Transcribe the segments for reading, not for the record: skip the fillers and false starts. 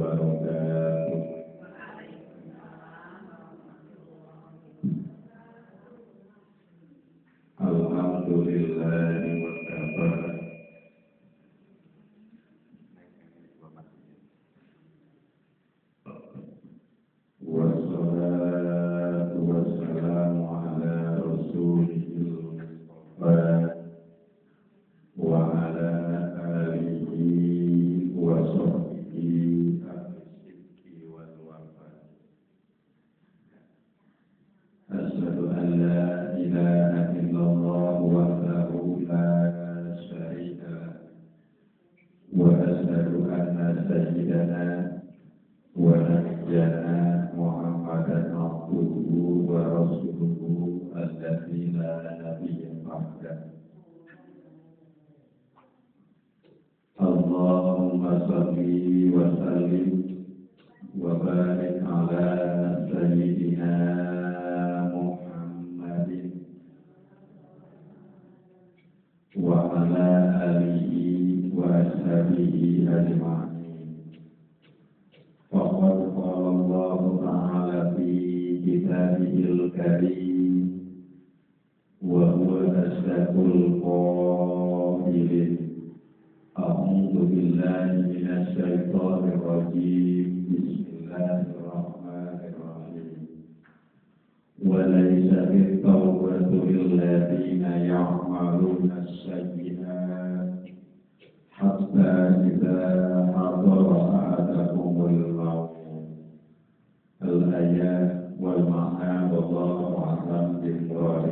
wabarakatuh. Alhamdulillahi wa kafa. Wassalatu wassalamu ala rasulil mustafa wa ala alihi wa sahbihi as-sidqi wal wafa. Asyhadu an la ilaha illallah wahdahu la syarika lah wa asyhadu anna sayyidana wa nabiyyana Muhammadan abduhu wa rasuluhu alladzi la nabiyya ba'dahu. Allahumma shalli wa sallim wa barik ala sayyidina Muhammadin wa ala alihi wa ashabihi ajma'in. Faqad qala Allah ta'ala fi kitabihil karim wa huwa asdaqul qailin. A'udzu billahi minasy syaithanir rajim. Bismillahirrahmanirrahim. Wa laysa bit-tawbatu lil ladzina ya'maluna as-sayyi'at hatta idza hadara ahadakumul maut. Al-ayat wal ma'na wallahu a'lam bishawab.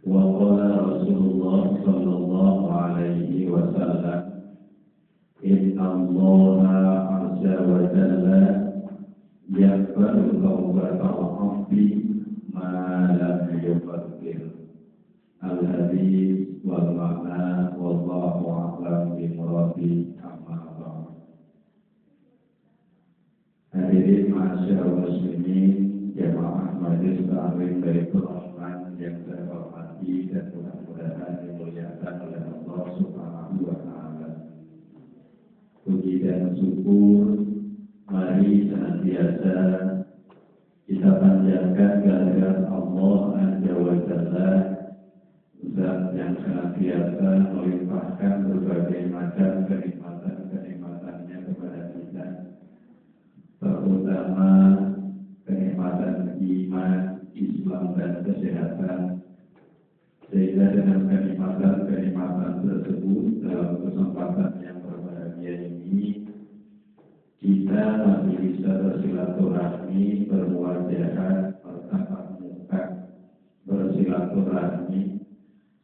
Wa qala Rasulullah sallallahu alaihi wasallam, inna Allaha azza wa jalla yaqbalu tawbatal 'abdi ma lam yufakkir. Al-hadits wal ma'na wallahu a'lam bimuradi. Amma ba'd. Hadirin ma'asyiral muslimin, jamaah majelis taklim dari Rahman yang saya hormati dan mudah-mudahan dimuliakan oleh Allah Subhanahu wa taala. Puji dan syukur mari senantiasa kita panjatkan kehadirat Allah Azza wa Jalla, Zat yang senantiasa melimpahkan berbagai macam kenikmatan-kenikmatannya kepada kita, terutama kenikmatan iman, Islam dan kesehatan, sehingga dengan kenikmatan-kenikmatan tersebut dalam kesempatan yang berbahagia ini kita masih bisa bersilaturahmi, bermuajahat, bertatap muka, bersilaturahmi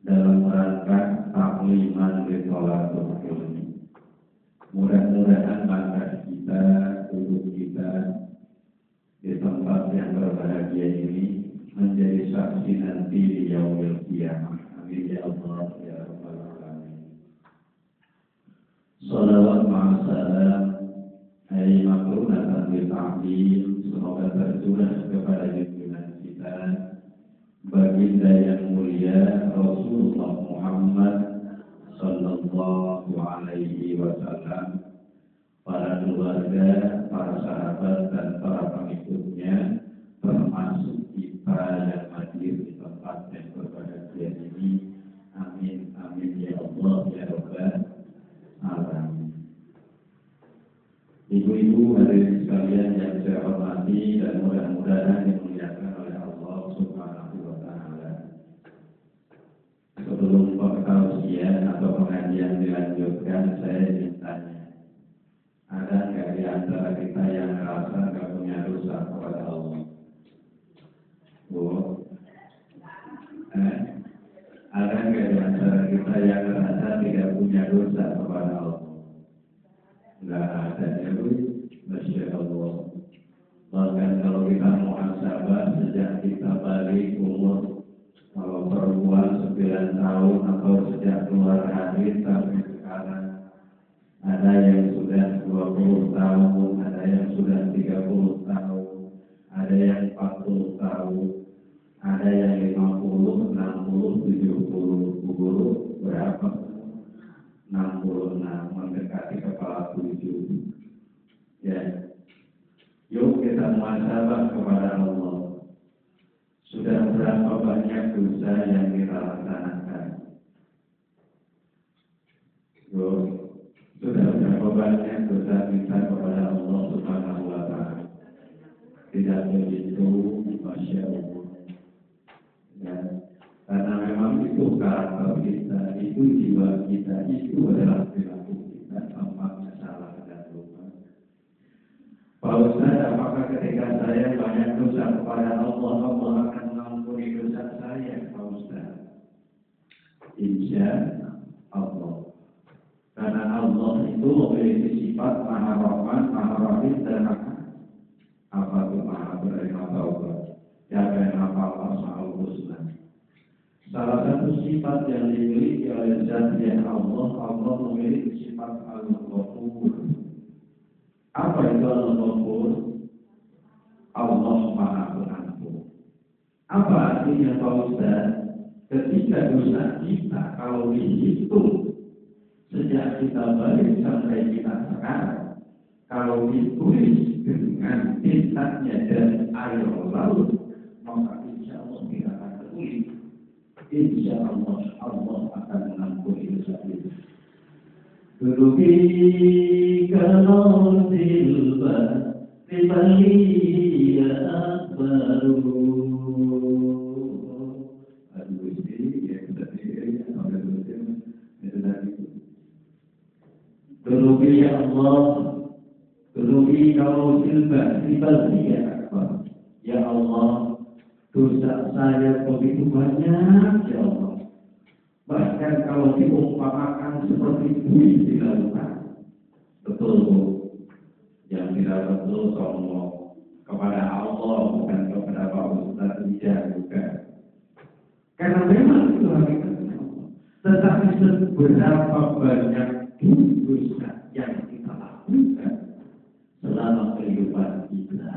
dalam rangka takliman ritolatul ilmi. Mudah-mudahan langkah kita, duduk kita di tempat yang berbahagia ini menjadi saksi nanti di yaumil qiyamah. Amin ya Allah ya rabbal alamin. Shalawat ma'asalam hai makrunatan bil ta'lim, semoga tercurah kepada junjungan kita baginda yang mulia Rasulullah Muhammad sallallahu alaihi wasallam, para keluarga, para sahabat dan para pengikutnya, termasuk kita yang hadir di tempat yang berbahagia ini. Amin amin ya Allah ya rabbal alamin. Ibu-ibu hadirin sekalian yang saya hormati dan mudah-mudahan dimuliakan oleh Allah Subhanahu wa taala. Sebelum pertausian atau pengajian dilanjutkan, saya ingin tanya, ada nggak di antara kita yang merasa nggak punya dosa kepada Allah? Bu, ada nggak di antara kita yang merasa tidak punya dosa kepada Allah? Nggak ada ya Bu, Masya Allah. Bahkan kalau kita muhasabah sejak kita balik umur, kalau perempuan 9 tahun atau sejak keluar rahim sampai sekarang, ada yang sudah 20 tahun, ada yang sudah 30 tahun, ada yang 40 tahun, ada yang 50, 60, 70, guru berapa? 66, mendekati kepala 7. Ya, yuk kita muhasabah kepada Allah. Sudah berapa banyak dosa yang kita laksanakan? Yuk, sudah berapa banyak dosa kita kepada Allah Subhanahu wa Ta'ala? Tidak begitu, Masya Allah. Ya, karena memang itu karakter kita, itu jiwa kita, itu adalah perilaku kita, tampaknya salah dan lupa. Pak Ustaz, apakah ketika saya banyak dosa kepada Allah, Allah akan mengampuni dosa saya, Pak Ustaz? Insya Allah. Karena Allah itu memiliki sifat Maha Rahman, Maha Rahim, dan Maha apa itu Maha Penerima Taubat. Siapa yang hafal Asmaul Husna? Salah satu sifat yang dimiliki oleh Zat yang Allah memiliki sifat Al-Ghafur. Apa itu Al-Ghafur? Allah Maha Pengampun. Apa artinya Pak Ustaz? Ketika dosa kita kalau dihitung sejak kita balik sampai kita sekarang, kalau ditulis dengan tintanya dari air laut, maka insya Allah kita akan tertulis. Insya Allah Allah akan mengampuni dosa kita. Duduki kalau silba Ribaliya baru. Aduh ini ya tadi itu tadi. Duduki ya Allah, duduki kalau silba Ribaliya akbar. Ya Allah, dosa saya begitu banyak, ya Allah. Bahkan kalau diumpamakan seperti buih di lautan. Betul, Bu. Yang tidak betul sombong kepada Allah, bukan kepada Pak Ustaz Ija juga. Karena memang itu hakikatnya Allah. Tetapi seberapa banyak dosa yang kita lakukan selama kehidupan kita,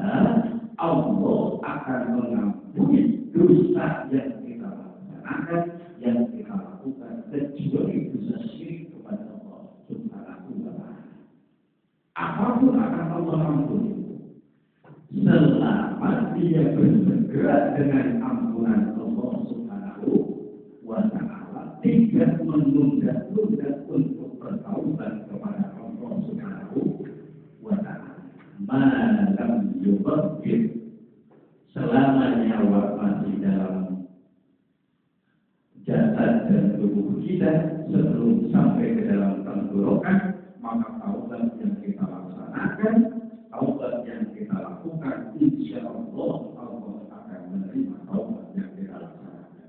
Allah akan mengampuni dosa yang kita laksanakan, yang kita lakukan, kecuali dosa syirik kepada Allah Subhanahu wa Ta'ala. Apapun akan Allah ampuni, selama dia bersegera dengan ampunan Allah Subhanahu wa Ta'ala, tidak menunda-nunda untuk bertaubat kepada Allah Subhanahu wa Ta'ala. Malam yubaghir, selama nyawa masih dalam jasad dan tubuh kita, sebelum sampai ke dalam tenggorokan, maka taubat yang kita laksanakan, taubat yang kita lakukan, insya Allah Allah akan menerima taubat yang kita laksanakan.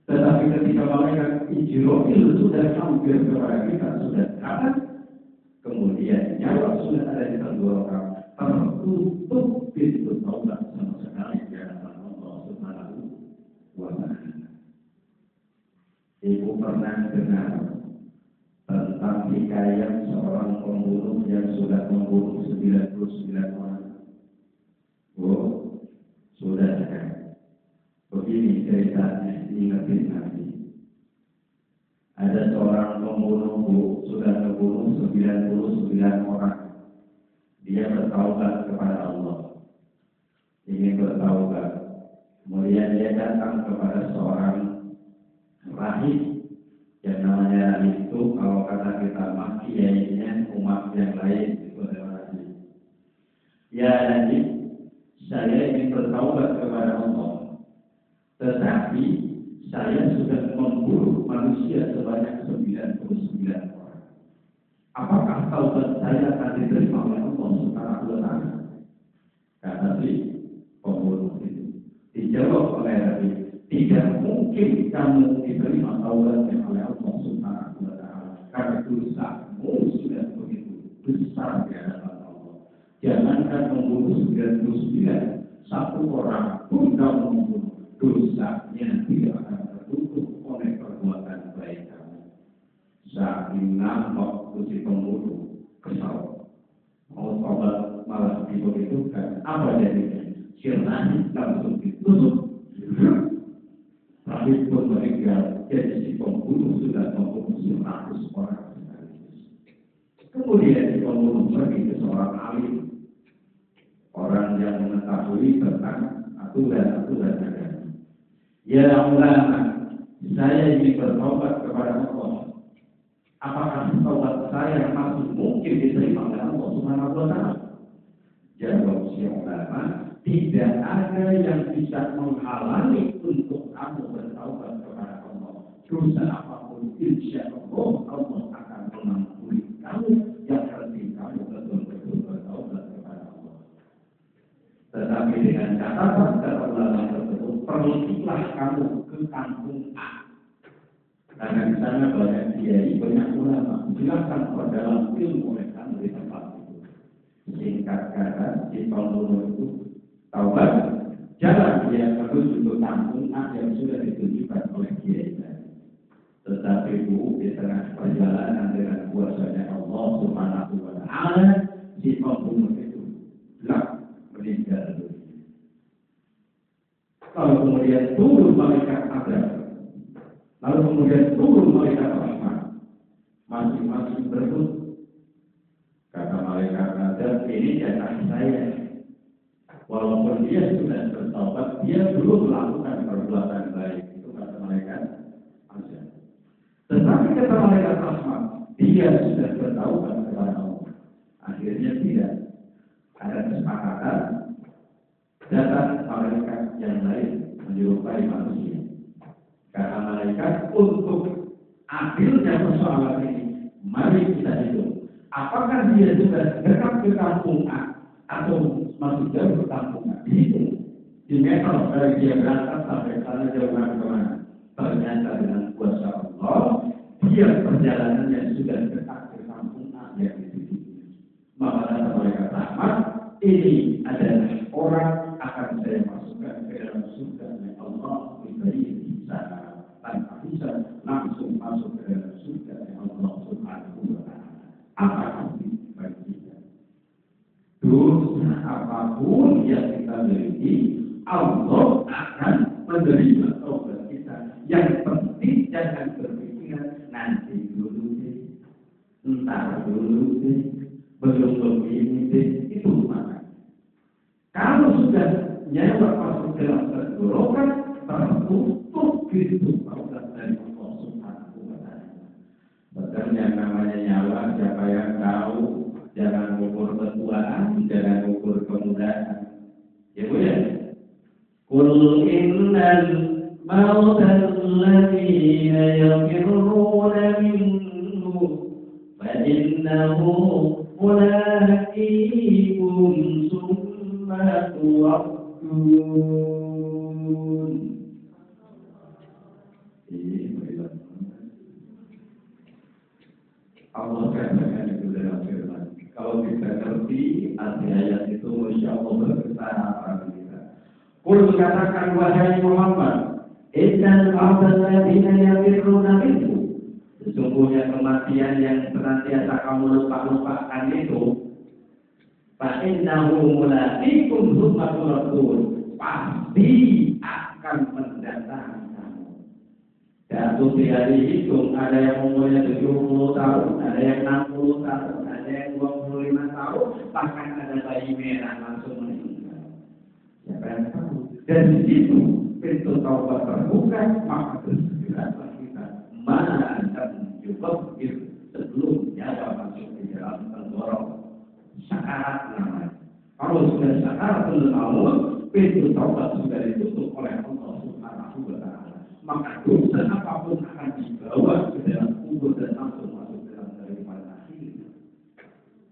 Tetapi ketika malaikat Ijroil sudah hampir kepada kita, sudah datang, kemudian nyawa sudah ada di tenggorokan, tertutup pintu taubat sama sekali di hadapan Allah Subhanahu wa Ta'ala. Ibu pernah dengar tentang hikayat seorang pembunuh yang sudah membunuh 99 orang? Oh, sudah kan? Begini ceritanya, ingetin nanti. Ada seorang pembunuh, Bu, sudah membunuh 99 orang. Dia bertaubat kepada Allah, ingin bertaubat. Kemudian dia datang kepada seorang rahib, yang namanya rahib itu kalau kata kita mah kiainya umat yang lain itu adalah rahib. Ya rahib, saya ingin bertaubat kepada Allah, tetapi saya sudah membunuh manusia sebanyak 99 orang. Apakah taubat saya akan diterima oleh Allah Subhanahu wa Ta'ala? Kata si pembunuh itu. Dijawab oleh rahib, tidak mungkin kamu diterima taubatnya oleh Allah Subhanahu wa Ta'ala, karena dosamu sudah begitu besar di hadapan Allah. Jangankan membunuh 99, satu orang pun kamu membunuh, dosanya tidak akan tertutup oleh perbuatan baik kamu. Saking nampak si pembunuh kesal, mau taubat malah dibegitukan. Apa jadinya? Sirnani langsung ditutup. Rahib pun meninggal, jadi si pembunuh sudah membunuh 100 orang sekaligus. Kemudian si pembunuh pergi ke seorang alim, orang yang mengetahui tentang aturan-aturan agama. Ya ulama, saya ingin bertobat kepada Allah. Apakah taubat saya masih mungkin diterima oleh Allah Subhanahu wa Ta'ala? Jawab si ulama, tidak ada yang bisa menghalangi untuk kamu bertaubat kepada Allah. Dosa apapun, insya Allah Allah akan mengampuni kamu yang penting kamu betul-betul bertaubat kepada Allah. Tetapi dengan catatan kata ulama tersebut, pergilah kamu ke kampung A. Karena di sana banyak kiai, banyak ulama. Silakan dalam ilmu mereka di tempat itu. Singkat kata, si pembunuh itu taubat. Jalan dia menuju ke kampung A yang sudah ditunjukkan oleh kiai tadi. Tetapi di tengah perjalanan dengan kuasanya Allah Subhanahu wa Ta'ala, si pembunuh itu meninggal dunia. Lalu kemudian turun malaikat azab. Lalu kemudian turun malaikat rahmat. Masing-masing berebut. Kata malaikat azab, ini jatah saya. Walaupun dia sudah bertobat, dia belum melakukan perbuatan baik. Itu kata malaikat azab. Tetapi kata malaikat rahmat, dia sudah bertaubat kepada Allah. Akhirnya tidak ada kesepakatan. Datang malaikat yang lain menyerupai manusia. Kata malaikat, untuk akhirnya persoalan ini, mari kita hitung. Apakah dia sudah dekat ke kampung A atau masih jauh ke kampung A? Dihitung. Di meter dari dia berangkat sampai sana jauh kemana. Ternyata dengan kuasa Allah, dia perjalanannya sudah dekat ke kampung A yang itu. Maka kata malaikat rahmat, ini adalah orang akan saya masukkan ke dalam surga oleh Allah pribadi di sana. Tanpa bisa langsung masuk ke dalam surga yang Allah Subhanahu wa Ta'ala. Apa itu bagi kita? Dosa apapun yang kita miliki, Allah akan menerima taubat kita. Yang penting jangan berpikiran nanti dulu deh, entar dulu deh, belum begini deh, itu mana? Kalau sudah nyawa masuk dalam tenggorokan, tertutup pintu taubat dari Allah Subhanahu wa Ta'ala. Bahkan yang namanya nyawa, siapa yang tahu? Jangan ukur ketuaan, jangan ukur kemudaan. Ya Bu ya? Qul innal mautal ladzina yafirruna minhu fa innahu mulaqikum summa tuwaffun. Allah katakan itu dalam firman. Kalau kita ngerti arti ayat itu, Masya Allah berbesar harapan kita. Qul katakan wahai Muhammad, innal mautal ladzina yafirruna minhu. Sesungguhnya kematian yang senantiasa kamu lupa-lupakan itu, fa innahu mulaqikum tsumma tuwaffun. Pasti akan mendatangi kamu. Jatuh di hari hitung, ada yang umurnya 70 tahun, ada yang 60 tahun, ada yang 25 tahun, bahkan ada bayi merah langsung meninggal. Siapa yang tahu? Dan di situ pintu taubat terbuka, maka bersegeralah kita mana dan juga sebelum nyawa masuk di dalam tenggorok. Sakarat namanya. Kalau sudah sakarat belum maut, pintu taubat sudah ditutup oleh Allah Subhanahu wa Ta'ala. Maka dosa apapun akan dibawa ke dalam kubur dan langsung masuk dalam daripada akhir.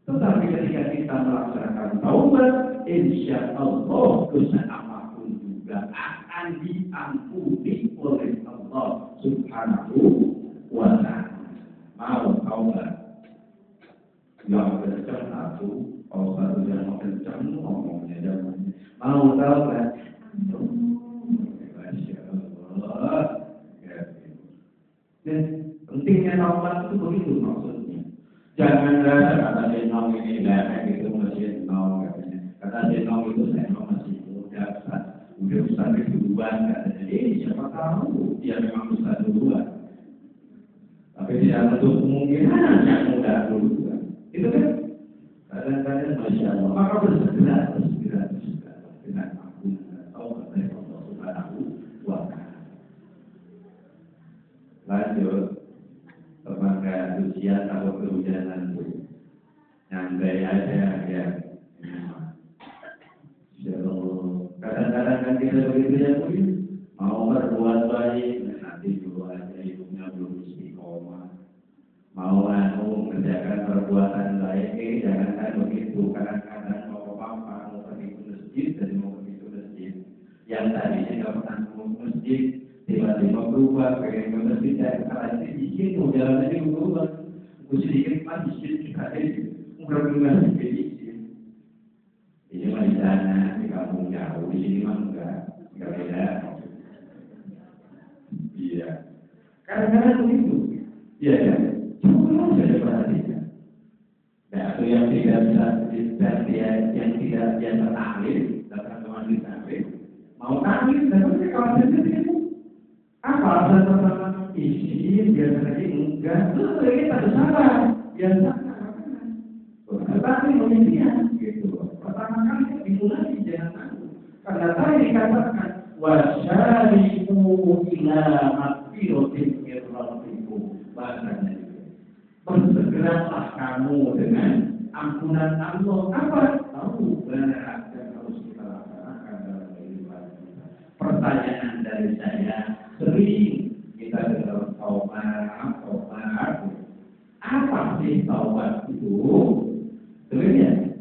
Tetapi ketika kita melaksanakan taubat, insya Allah dosa apapun juga akan diampuni oleh Allah Subhanahu wa Ta'ala. Mau taubat? Yang kencang aku, kalau satu yang kencang ngomongnya jangan. Mau taubat? Pentingnya taubat itu begitu maksudnya. Jangan kata jenong ini kayak gitu masih jenong katanya. Kata jenong itu saya masih muda, udah besar duluan katanya. Siapa tahu dia memang besar duluan. Tapi tidak menutup kemungkinan yang muda duluan. Allah, maka bersegera dengan ampunan taubat dari Allah Subhanahu wa Ta'ala. Lanjut, teman ujian atau kehujanan itu, nyantai aja ya. Kadang-kadang kan kita begitu ya, mau berbuat baik, nanti dulu aja hidupnya belum istiqomah. Mau mengerjakan perbuatan baik, jangan begitu. Kadang-kadang mau apa, mau pergi ke masjid, dan mau pergi ke masjid. Yang tadinya nggak pernah mau ke masjid, tiba-tiba berubah, pengen ke masjid, dan karena di situ jalannya berubah. Sedikit masjid kita ini, berubah sedikit. Ini mah di sana, di kampung jauh, di sini mah enggak beda. Iya. Kadang-kadang begitu. Iya kan? Cuma saja perhatikan. Nah, atau yang tidak bisa dan yang tidak biasa taklid, datang ke majelis taklid, mau taklid, datang ke kawasan itu. Apa alasan pertama? Isi biasa lagi enggak. Itu kita salah. Biasa. Tetapi menyedia gitu. Pertama kali dimulai jangan takut. Karena tadi dikatakan wasyariku ila magfiratin min rabbikum. Bahasanya bersegeralah kamu dengan ampunan Allah. Apa? Tahu benar yang harus kita laksanakan dalam kehidupan kita. Pertanyaan dari saya, sering kita dengar taubat. Apa sih taubat itu? Sebenarnya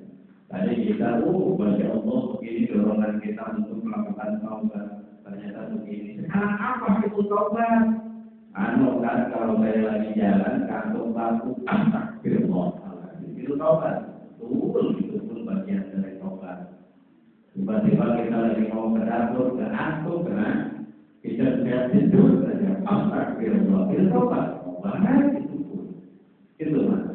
tadi kita Masya Allah begini dorongan kita untuk melakukan taubat, ternyata begini. Sekarang apa itu taubat? Kan kalau saya lagi jalan kantung batu, astagfirullah, itu taubat. Betul, itu pun bagian dari taubat. Tiba-tiba kita lagi mau ke dapur, ke antuk, kita sudah tidur saja, astagfirullah, itu taubat. Taubat itu pun, itu mana?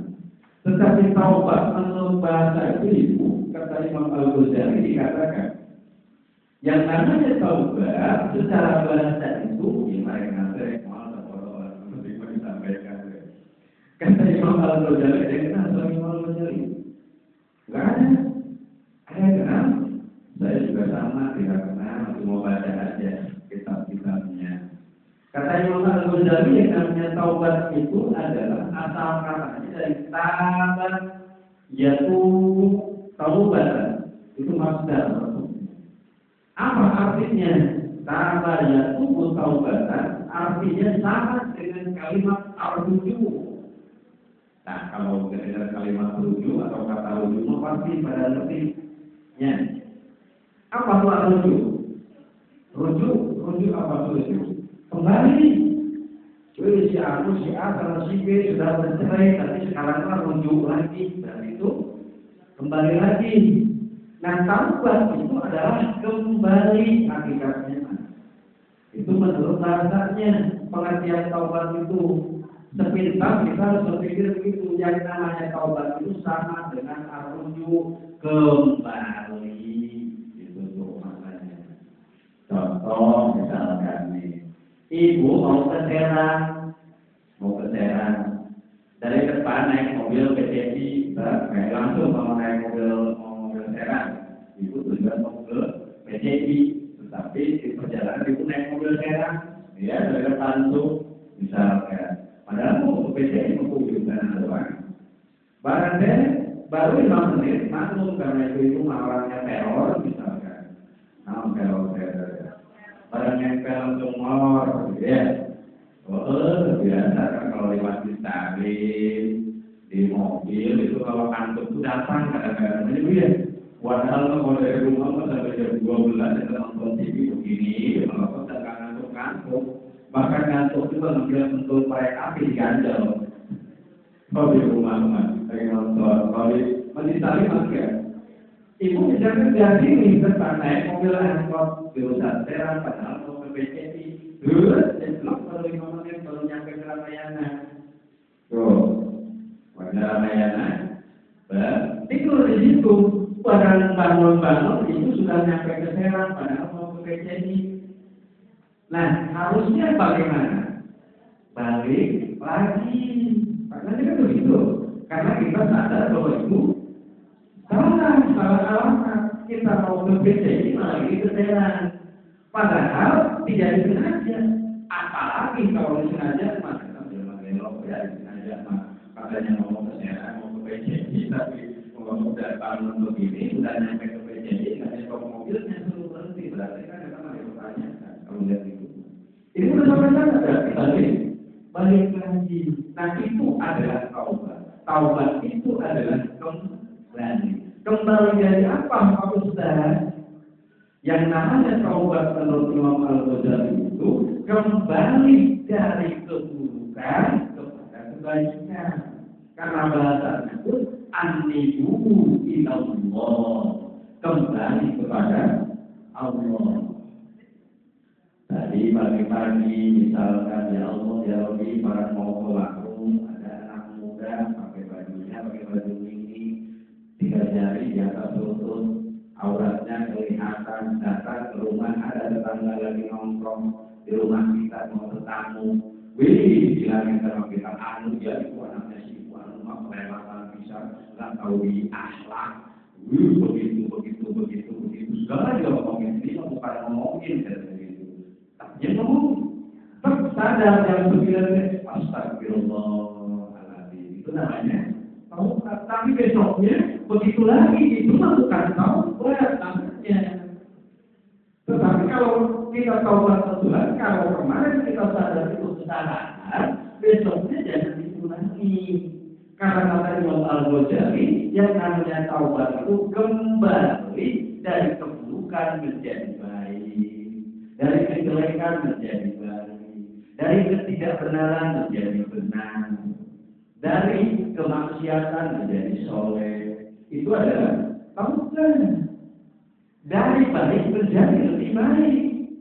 Tetapi taubat menurut bahasa itu, kata Imam Al-Ghazali dikatakan, yang namanya taubat secara bahasa itu, mereka disampaikan. Kata Imam Al-Ghazali, ada kenal Imam Al-Ghazali? Enggak ada. Ada kenal? Saya juga sama, tidak kenal, cuma baca aja kitab-kitabnya. Kata Imam Al-Ghazali, yang namanya taubat itu adalah asal katanya dari tabat, yaitu taubatan. Itu masdar. Apa artinya? Tabat yaitu taubatan, artinya sama dengan kalimat arjuju. Nah, kalau dengan kalimat rujuk atau kata rujuk, pasti pada artinya. Apa itu rujuk? Rujuk apa itu? Kembali. Jadi si A sama si B sudah bercerai, tapi sekarang kan rujuk lagi, dan itu kembali lagi. Nah, taubat itu adalah kembali hakikatnya. Itu menurut bahasanya, pengertian taubat itu sepintas kita harus berpikir begitu. Yang namanya taubat itu sama dengan rujuk kembali. Itu tuh maknanya. Contoh misalkan nih. Ibu mau ke Serang, dari depan naik mobil PCI, langsung mau naik mobil Serang, ibu tujuan mau ke PCI, tetapi di perjalanan ibu naik mobil Serang, ya dari depan tuh, misalkan, padahal mau ke PCI mau kunjungan doang, barangnya baru 5 menit, langsung karena itu orangnya teror, misalkan, teror. Barang yang langsung molor, gitu ya. Biasa kan kalau lewat di stasiun, di mobil itu kalau kantor itu datang kadang-kadang itu ya. Padahal kalau dari rumah sampai jam 12 kita nonton TV begini, kalau kita ngantuk-ngantuk, bahkan ngantuk itu ngambil bentuk korek api diganjel. Kalau di rumah lagi nonton, kalau di masjid tadi ya. Ibu bisa kerja sini, depan naik mobil angkot, di Ustaz Serang, padahal mau ke PCI. Terus, setelah baru 5 menit, baru nyampe ke Ramayana. Tuh, pada Ramayana, tidur di situ. Padahal bangun-bangun, itu sudah nyampe ke Serang, padahal mau ke PCI. Nah, harusnya bagaimana? Balik lagi. Karena kan begitu. Karena kita sadar bahwa itu salah mau ke BCI malah keteteran. Padahal tidak disengaja. Apalagi kalau disengaja, makanya disengaja katanya mau ke sana, mau ke BCI, tapi mau datang begini, sudah nyampe ke BCI, katanya kok mobilnya suruh berhenti, berarti kan kita masih bertanyakan kalau lihat itu. Ini udah sampai sana, berarti balik lagi. Nah itu adalah taubat. Taubat itu adalah kembali. Kembali dari apa, Pak Ustaz? Yang namanya taubat menurut Imam Al-Ghazali itu kembali dari keburukan kepada kebaikan. Karena bahasanya itu anibu ilallah, kembali kepada Allah. Tadi pagi-pagi misalkan ya Allah ya Rabbi, para mau ke warung, ada anak muda pakai baju mini, 3 jari di atas lutut, auratnya kelihatan, datang ke rumah, ada tetangga lagi nongkrong di rumah kita mau bertamu. Wih, bilangin sama kita, anu ya itu anaknya si ibu, anu mah kelewatan bisa, nggak tahu di akhlak. Wih, begitu, segala dia ngomongin, ini bukan ngomongin dari begitu. Tapi ngomong, sadar yang sebenarnya, astagfirullahaladzim, itu namanya taubat. Tapi besoknya begitu lagi, itu bukan taubat namanya. Tetapi kalau kita taubat betulan, kalau kemarin kita sadar itu kesalahan, besoknya jangan diulangi. Karena kata Imam Al-Ghazali, yang namanya taubat itu kembali dari keburukan menjadi baik, dari kejelekan menjadi baik, dari ketidakbenaran menjadi benar, dari kemaksiatan menjadi soleh. Itu adalah taubat. Dari baik menjadi lebih baik.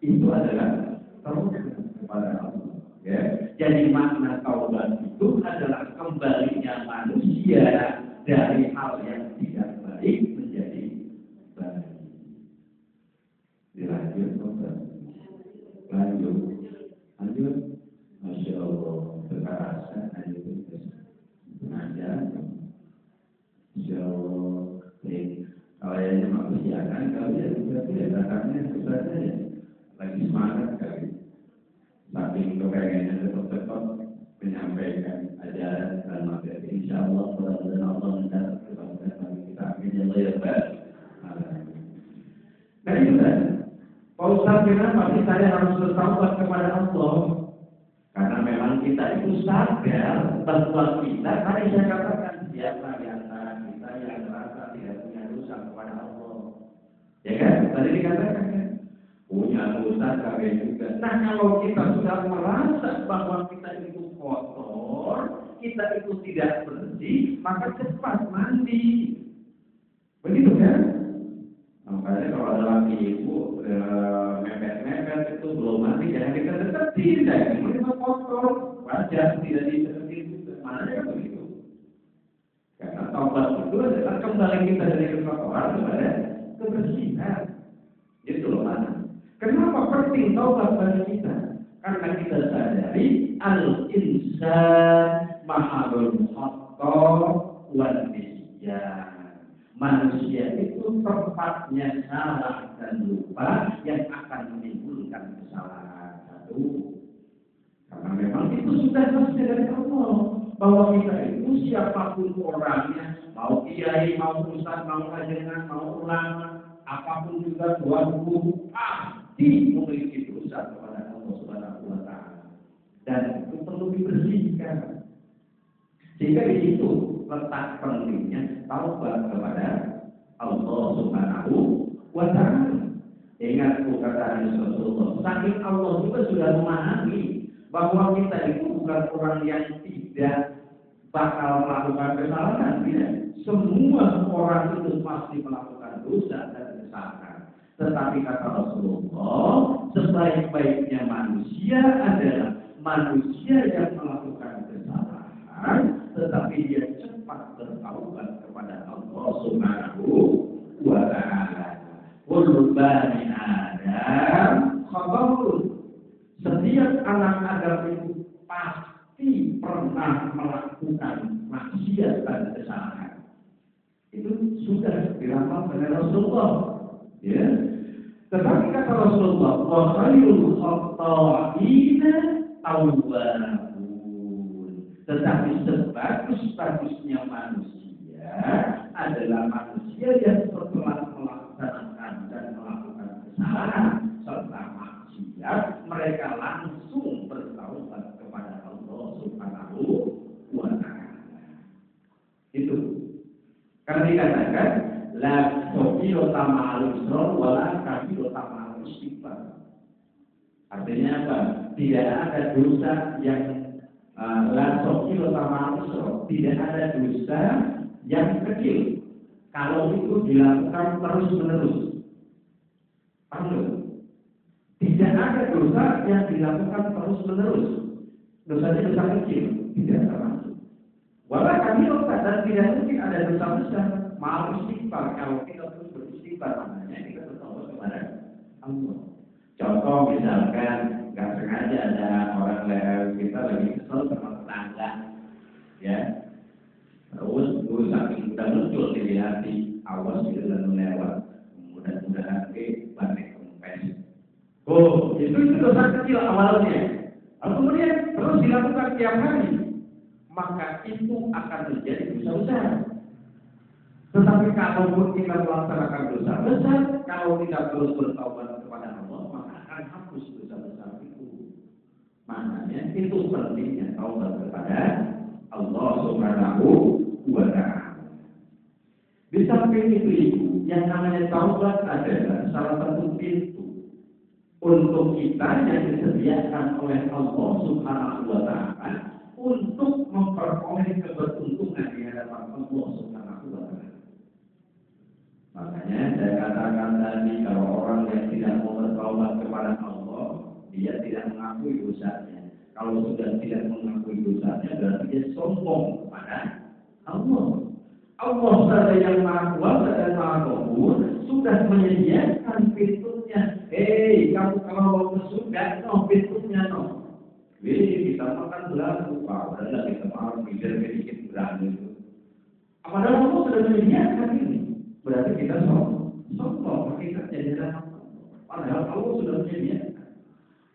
Itu adalah taubat kepada Allah. Ya. Jadi makna taubat itu adalah kembalinya manusia dari hal yang tidak baik menjadi baik. Dilanjut, lanjut. Masya Allah, kekerasan, pengajar. Masya Allah, kalau yang cuma kesianan, kalau ya juga tidak datangnya susah saja. Lagi semangat kali. Saking kepengennya tetap menyampaikan ajaran dan materi. Insya Allah, mudah-mudahan Allah mendapat keberkahan bagi kita. Amin ya Allah ya Pak. Nah itu kan, Pak Ustaz, kenapa sih saya harus bertaubat kepada Allah? Karena memang kita itu sadar bahwa kita, tadi saya katakan, siapa di antara kita yang merasa tidak punya dosa kepada Allah. Ya kan? Tadi dikatakan kan? Punya dosa kalian juga. Nah kalau kita sudah merasa bahwa kita itu kotor, kita itu tidak bersih, maka cepat mandi. Begitu kan? Makanya kalau ada laki ibu mepet-mepet itu belum mandi, jangan kita deketin, jangan kita kotor, wajar tidak dideketin juga. Mana kan begitu? Karena taubat itu adalah kembali kita dari kekotoran kepada kebersihan. Itu loh mana? Kenapa penting taubat bagi kita? Karena kita sadari al-insan mahalul khata wal nisyan. Manusia itu tempatnya salah dan lupa yang akan menimbulkan kesalahan. Satu, karena memang itu sudah pasti dari Allah bahwa kita itu siapapun orangnya, mau kiai, mau ustaz, mau ajaran, mau ulama, apapun juga Tuhan pasti memiliki dosa kepada Allah Subhanahu wa Ta'ala, dan itu perlu dibersihkan. Sehingga di situ letak pentingnya taubat kepada Allah Subhanahu wa Ta'ala. Ingat perkataan Rasulullah, saking Allah juga sudah memahami bahwa kita itu bukan orang yang tidak bakal melakukan kesalahan, tidak. Semua orang itu pasti melakukan dosa dan kesalahan. Tetapi kata Rasulullah, sebaik-baiknya manusia adalah manusia yang melakukan kesalahan, tetapi dia cepat bertaubat kepada Allah Subhanahu wa Ta'ala. Kullu bani Adam khata'un. Setiap anak Adam itu pasti pernah melakukan maksiat dan kesalahan. Itu sudah diramalkan oleh Rasulullah. Ya. Tetapi kata Rasulullah, wa khairul khata'ina tawwabun. Tetapi sebagus-bagusnya manusia adalah manusia yang setelah melaksanakan dan melakukan kesalahan serta maksiat, mereka langsung bertaubat kepada Allah Subhanahu wa Ta'ala. Itu. Karena dikatakan la sofiyo tama'al isror wala kafiyo tama'al istighfar. Artinya apa? Tidak ada dosa yang la sofiyo tama'al isror. Tidak ada dosa yang kecil kalau itu dilakukan terus-menerus. Tidak ada dosa yang dilakukan terus-menerus. Dosanya dosa kecil, tidak termasuk. Walau kami dan tidak mungkin ada dosa besar. Mau istighfar, kalau kita terus beristighfar, namanya kita bertobat kepada Allah. Contoh misalkan nggak sengaja ada orang lewat kita lagi kesel sama tetangga, ya. Terus saking udah muncul di hati, awas gitu dan melewat. Mudah-mudahan balik kempes. Oh, itu dosa kecil awalnya. Lalu kemudian terus dilakukan tiap hari, maka itu akan menjadi dosa besar. Tetapi kalau kita melaksanakan dosa besar, kalau tidak terus bertaubat kepada Allah, maka akan hapus dosa besar itu. Maknanya itu pentingnya taubat kepada Allah Subhanahu wa Ta'ala. Di samping itu, yang namanya taubat adalah salah satu pintu untuk kita yang disediakan oleh Allah Subhanahu wa Ta'ala untuk memperoleh keberuntungan di hadapan Allah Subhanahu wa Ta'ala. Makanya saya katakan tadi, kalau orang yang tidak mau bertaubat kepada Allah, dia tidak mengakui dosanya. Kalau sudah tidak mengakui dosanya, berarti dia sombong kepada Allah. Allah saja yang Maha Kuasa dan Maha Ghaffur sudah menyediakan pintunya. Hei, kamu kalau mau ke surga, no, pintunya no. Wih, kita makan belagu, padahal kita makan pikir sedikit berani itu. Padahal Allah sudah menyediakan ini. Berarti kita sombong, kita jadi dalam. Padahal Allah sudah menyediakan.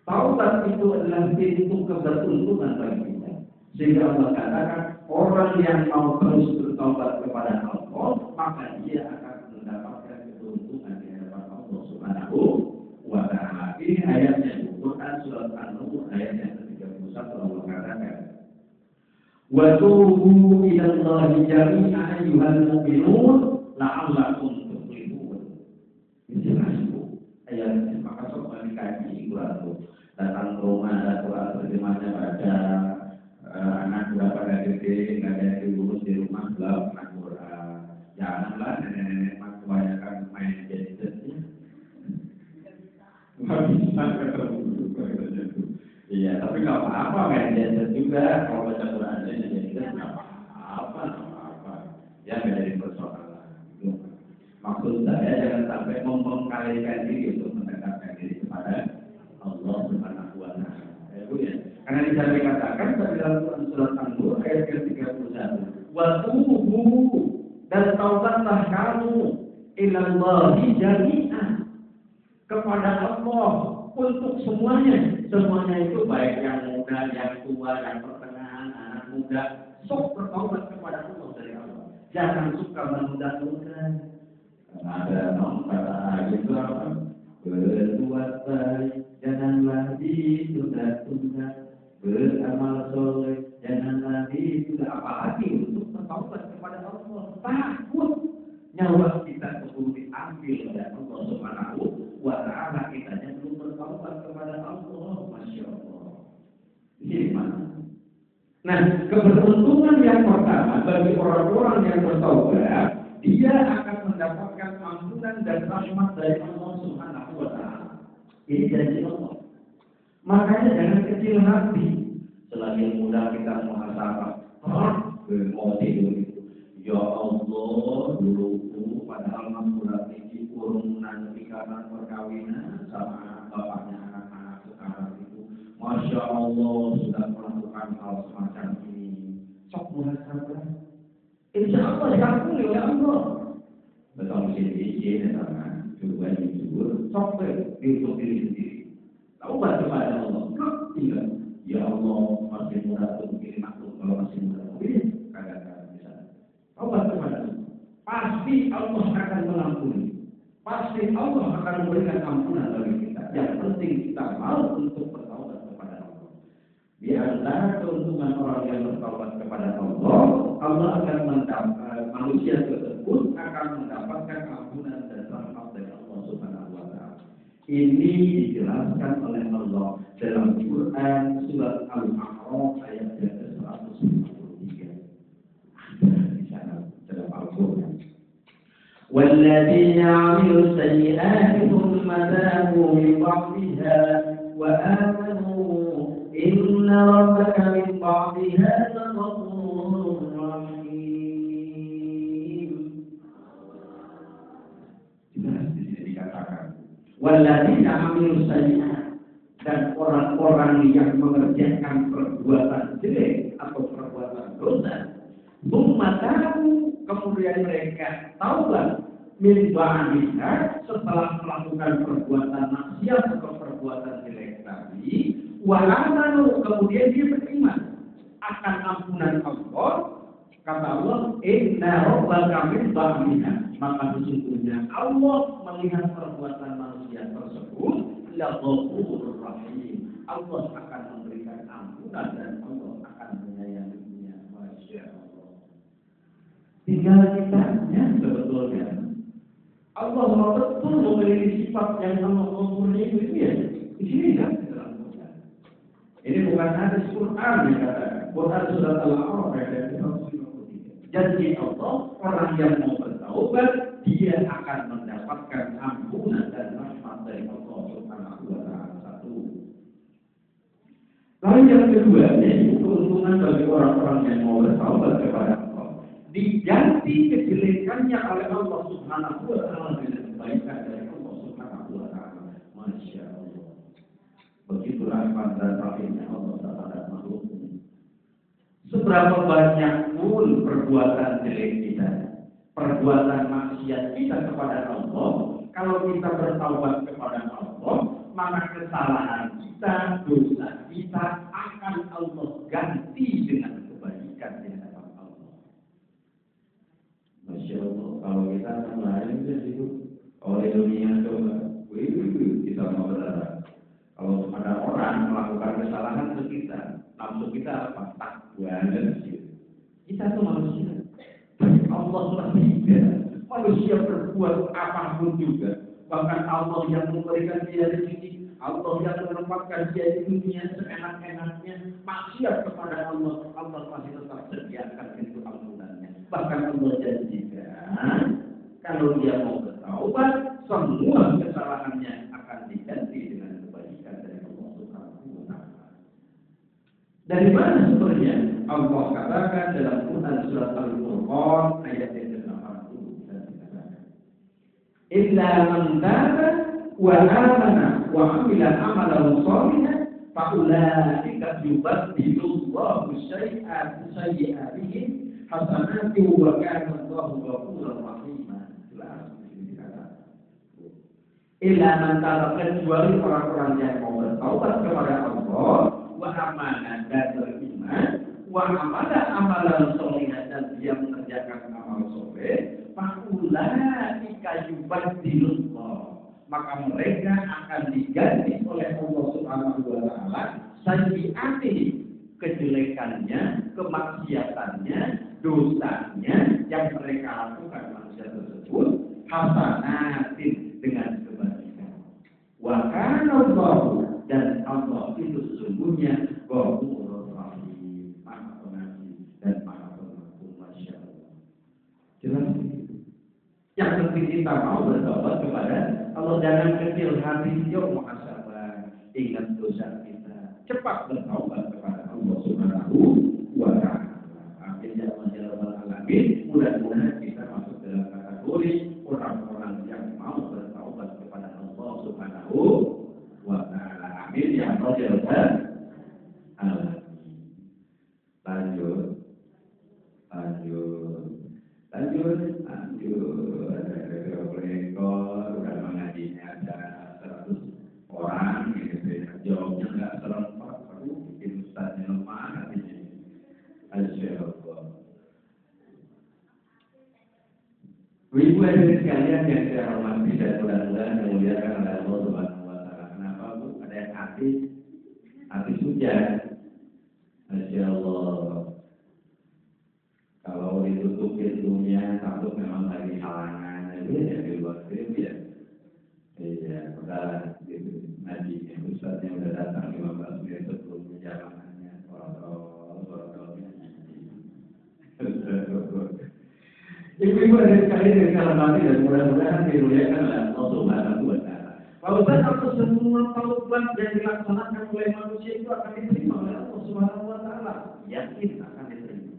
Taubat itu adalah pintu keberuntungan bagi kita. Sehingga Allah katakan, orang yang mau terus bertaubat kepada Allah, maka dia akan mendapatkan keberuntungan di hadapan Allah Subhanahu wa Ta'ala. Ini ayatnya Quran surat An-Nur ayat yang ke-31 Allah katakan, wa tubu ilallahi jami'an ayyuhal mu'minun la'allakum tuflihun. Ini masuk ayat maka sok dikaji Quran. Datang ke rumah ada Quran terjemahnya baca, anak berapa ada gede, nggak ada yang diurus di rumah belum anak Quran. Janganlah nenek-nenek kebanyakan main gadgetnya. Nggak bisa ketemu. Iya, tapi nggak apa-apa main gadget juga. Kalau baca Quran aja jadi nggak apa-apa. Ya nggak jadi persoalan. Maksud saya jangan sampai membengkalikan diri untuk mendekatkan diri kepada Allah Subhanahu wa Ta'ala. Ya. Karena di sana dikatakan dalam surat An-Nur ayat ke-31, wa tubu dan taubatlah kamu ilallahi jami'an kepada Allah untuk semuanya. Semuanya itu baik yang muda, yang tua, yang pertengahan, anak muda, sok bertaubat kepada Allah dari Allah. Jangan suka menunda-nunda. Ada kata itu apa? Berbuat baik, janganlah ditunda-tunda. Beramal soleh, janganlah ditunda. Apalagi untuk bertaubat kepada Allah. Takut nyawa kita perlu diambil oleh Allah Subhanahu wa Ta'ala. Kita belum bertaubat kepada Allah. Masya Allah. Ini mana? Nah, keberuntungan yang pertama bagi orang-orang yang bertaubat, dia akan mendapatkan ampunan dan rahmat dari Allah Subhanahu wa Ta'ala. Ini janji Allah. Makanya jangan kecil hati. Selagi mudah kita muhasabah, mau tidur itu. Ya Allah, duluku padahal mudah ini urunan ikatan perkawinan sama bapaknya anak-anak sekarang itu. Masya Allah sudah melakukan hal semacam ini. Sok muhasabah. Insya Allah diampuni oleh Allah. Betul sini izin ya teman. Coba jujur, sampai untuk diri sendiri. Taubat kepada Allah. Tidak. Ya Allah, masih muda untuk bikin makhluk. Kalau masih muda, mungkin kadang-kadang bisa. Taubat kepada Allah. Pasti Allah akan mengampuni. Pasti Allah akan memberikan ampunan bagi kita. Yang penting kita mau untuk bertaubat kepada Allah. Di antara keuntungan orang yang bertaubat kepada Allah, Allah akan mendapat manusia tersebut akan mendapatkan ampunan dan rahmat dari Allah Subhanahu wa taala. Ini dijelaskan oleh Allah dalam Quran surat Al-A'raf ayat 153. Di sana dalam Al-Quran. وَالَّذِينَ عَمِلُوا السَّيِّئَاتِ ثُمَّ تَابُوا مِنْ بَعْدِهَا وَآمَنُوا إِنَّ رَبَّكَ مِنْ بَعْدِهَا لَغَفُورٌ رَحِيمٌ. Jelas di sini dikatakan وَالَّذِينَ عَمِلُوا السَّيِّئَاتِ, dan orang-orang yang mengerjakan perbuatan jelek atau perbuatan dosa, kemudian mereka taubat min ba'dihha, setelah melakukan perbuatan maksiat atau perbuatan jelek tadi, wa amanu, kemudian dia beriman akan ampunan Allah. Kata Allah, inna rabbaka min ba'dihha, maka sesungguhnya Allah melihat perbuatan manusia tersebut, la ghafurur rahim, Allah akan memberikan ampunan dan Allah akan menyayanginya. Masya Allah. Tinggal kitanya sebetulnya. Allah mau betul memiliki sifat yang Allah mempunyai itu ya. Di sini kan dalam Quran. Ini bukan hadis Quran yang katakan. Quran surat Al-A'raf ayat 153. Janji Allah, orang yang mau bertaubat, dia akan mendapatkan ampunan dan rahmat dari Allah Subhanahu wa taala. Satu. Lalu yang kedua, yaitu keuntungan bagi orang-orang yang mau bertaubat kepada Allah, diganti kejelekannya oleh Allah Subhanahu wa taala dengan kebaikan dari Allah Subhanahu wa taala. Masya Allah. Begitulah pada rahimnya Allah terhadap makhluknya. Seberapa banyak pun perbuatan jelek kita, perbuatan maksiat kita kepada Allah, kalau kita bertaubat kepada Allah, maka kesalahan kita, dosa kita akan Allah ganti dengan kebaikan di hadapan Allah. Masya Allah, kalau kita lain itu oleh dunia coba, kita mau berharap. Kalau ada orang melakukan kesalahan ke kita, nafsu kita apa? Takwa dan syirik. Kita itu manusia. Tapi Allah berbeda. Manusia berbuat apapun juga. Bahkan Allah yang memberikan dia rezeki, Allah yang menempatkan dia di dunia seenak-enaknya, maksiat kepada Allah, Allah masih tetap sediakan pintu ampunannya. Bahkan Allah janjikan, kalau dia mau bertaubat, semua kesalahannya akan diganti dengan kebaikan dari Allah Subhanahu wa taala. Dari mana sumbernya? Allah katakan dalam Quran surat Al-Furqan ayat yang ke-80 dan dikatakan, illa man taba wa amana wa amila amalan shalihan fa ulaika yubaddilullahu sayyi'atihim hasanati wa kana Allahu ghafurur rahim. Jelas dikatakan. Illa man taba, kecuali orang-orang yang mau bertaubat kepada Allah, wa amana dan beriman, wa amala amalan sholihan dan dia mengerjakan amal soleh, faulaika yubaddilullah, maka mereka akan diganti oleh Allah Subhanahu wa taala sayyi'ati, kejelekannya, kemaksiatannya, dosanya yang mereka lakukan manusia tersebut, hasanatin, dengan kebaikan. Wa kana Allah, dan Allah itu sesungguhnya Ghafurur Rahim, Maha Pengasih dan Maha Pengampun. Masya Allah. Jelas begitu. Yang penting kita mau bertobat kepada Allah, jangan kecil hati, yuk muhasabah, ingat dosa kita, cepat bertobat kepada Allah Subhanahu wa taala. Amin ya rabbal alamin. Mudah-mudahan kita masuk dalam kategori orang-orang yang mau bertobat kepada Allah Subhanahu wa taala. Amin ya rabbal alamin. Lanjut. Aduh, ada beberapa ekor, udah mengajinya ada 100 orang, gitu ya. Jawabnya nggak serempak, aduh, bikin ustaznya lemah hatinya. Asyaallah. Ibu hadirin sekalian yang saya hormati dan mudah-mudahan dimuliakan oleh Allah Subhanahu wa taala. Kenapa, Bu? Ada yang hati hujan. Masyaallah. Kalau ditutup pintunya, takut memang lagi halangan, ya di luar itu ya. Iya, udah gitu. Nabi Ustaznya udah datang 15 menit sebelum perjalanannya. Ibu-ibu ada sekali yang saya hormati dan mudah-mudahan dimuliakan oleh Allah Subhanahu wa taala. Pak Ustaz, apa semua taubat yang dilaksanakan oleh manusia itu akan diterima oleh Allah Subhanahu wa taala? Yakin akan diterima.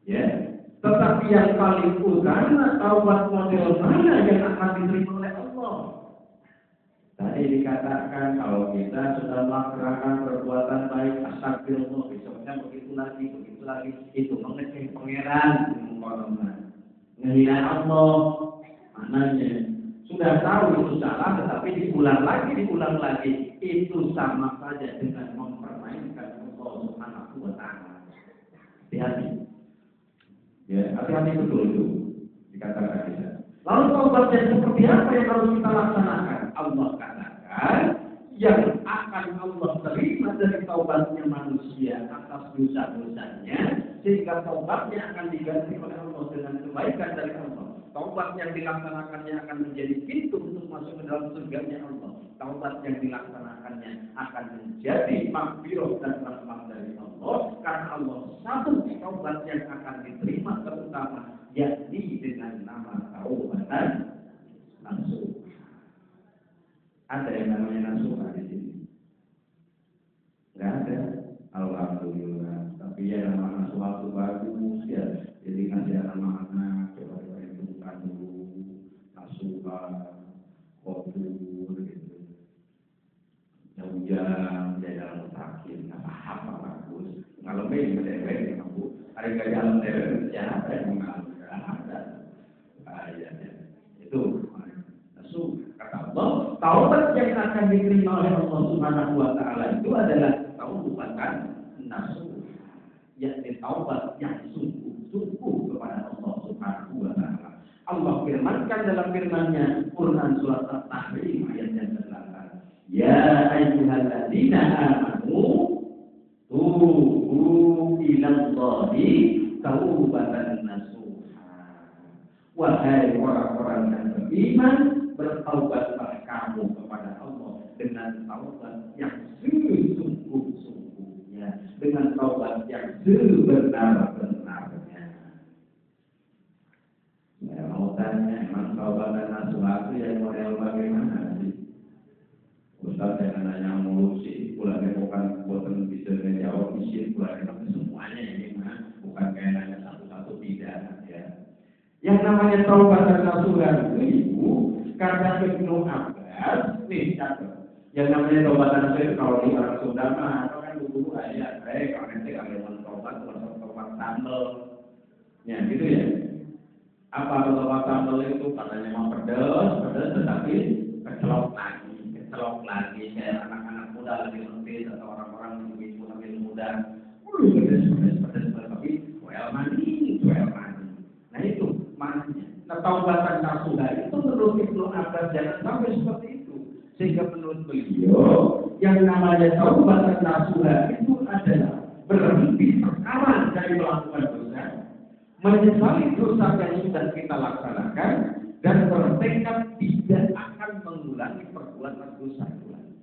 Ya. Tetapi yang paling utama taubat model mana yang akan diterima oleh Allah? Tadi dikatakan kalau kita sudah melaksanakan perbuatan baik, astagfirullah, besoknya begitu lagi, itu mengecek pangeran, menghina Allah, maknanya sudah tahu itu salah, tetapi diulang lagi, itu sama saja dengan mempermainkan Allah Subhanahu wa taala. Hati-hati. Ya, hati-hati betul itu dikatakan kita. Lalu taubatnya seperti apa yang harus kita laksanakan? Allah katakan yang akan Allah terima dari taubatnya manusia atas dosa-dosanya, sehingga taubatnya akan diganti oleh Allah dengan kebaikan dari Allah. Taubat yang dilaksanakannya akan menjadi pintu untuk masuk ke dalam surganya Allah. Taubat yang dilaksanakannya akan menjadi maghfirah dan rahmat dari Allah, karena Allah satu taubat yang akan diterima terutama yakni dengan nama taubatan nasuha. Ada yang namanya nasuha di sini? Nggak ada. Alhamdulillah. Tapi ya nama nasuha itu bagus ya. Jadi ngasih anak-anak coba perhitungkan dulu nasuha, kobur gitu. Jauh-jauh dia dalam mutakin apa bagus. Kalau ini menewek ya Bu. Ada nggak dalam menewek siapa yang mengalami? Ada. Ayatnya itu nasuha. Allah, taubat yang akan diterima oleh Allah Subhanahu wa taala itu adalah taubatan nasuha, yakni taubat yang sungguh-sungguh kepada Allah Subhanahu wa taala. Allah firmankan dalam firman-Nya Quran surat At-Tahrim ayat yang ke-8. Ya ayyuhalladzina amanu tubu ilallahi taubatan nasuha. Wahai orang-orang yang beriman, bertaubatlah kamu kepada Allah dengan taubat yang sesungguh-sungguhnya, dengan taubat yang sebenar-benarnya. Ya, mau tanya, emang taubat dan nasuha itu yang model bagaimana sih? Ustaz yang nanya mulu sih, pulangnya bukan buatan bisa menjawab isi, pulangnya semuanya ini mah bukan kayak nanya satu-satu, tidak ya. Yang namanya taubat dan nasuha itu karena Ibnu Abbas nih catat. Yang namanya taubat dan nasuha itu kalau di orang Sunda mah kan dulu aja, kalau nanti kalau taubat sambel, ya gitu ya. Apa taubat sambel itu katanya mau pedas, tetapi kecelok lagi kayak anak-anak muda lagi ngerti atau orang-orang ibu lagi muda, pedas tapi well mani. Nah itu maknanya. Taubatan nasuha itu menurut Ibnu Abbas jangan sampai seperti itu. Sehingga menurut beliau yang namanya taubatan nasuha itu adalah berhenti sekarang dari melakukan dosa, menyesali dosa yang sudah kita laksanakan, dan bertekad tidak akan mengulangi perbuatan dosa lagi.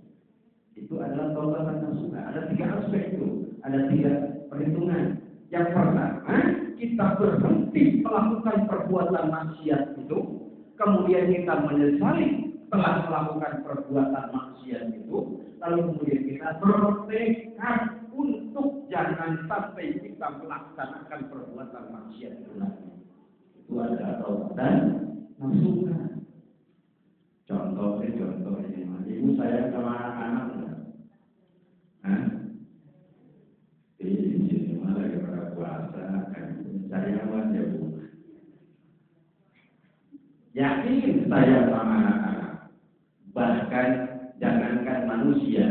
Itu adalah taubatan nasuha. Ada 3 aspek itu, ada 3 perhitungan. Yang pertama, kita berhenti melakukan perbuatan maksiat itu, kemudian kita menyesali telah melakukan perbuatan maksiat itu, lalu kemudian kita bertekad untuk jangan sampai kita melaksanakan perbuatan maksiat itu lagi. Itu adalah taubatan nasuha. Contoh ini, ibu saya sama anak-anak, ini malah ya pada puasa kan saya aja Bu. yakin sayang sama anak-anak. Bahkan jangankan manusia,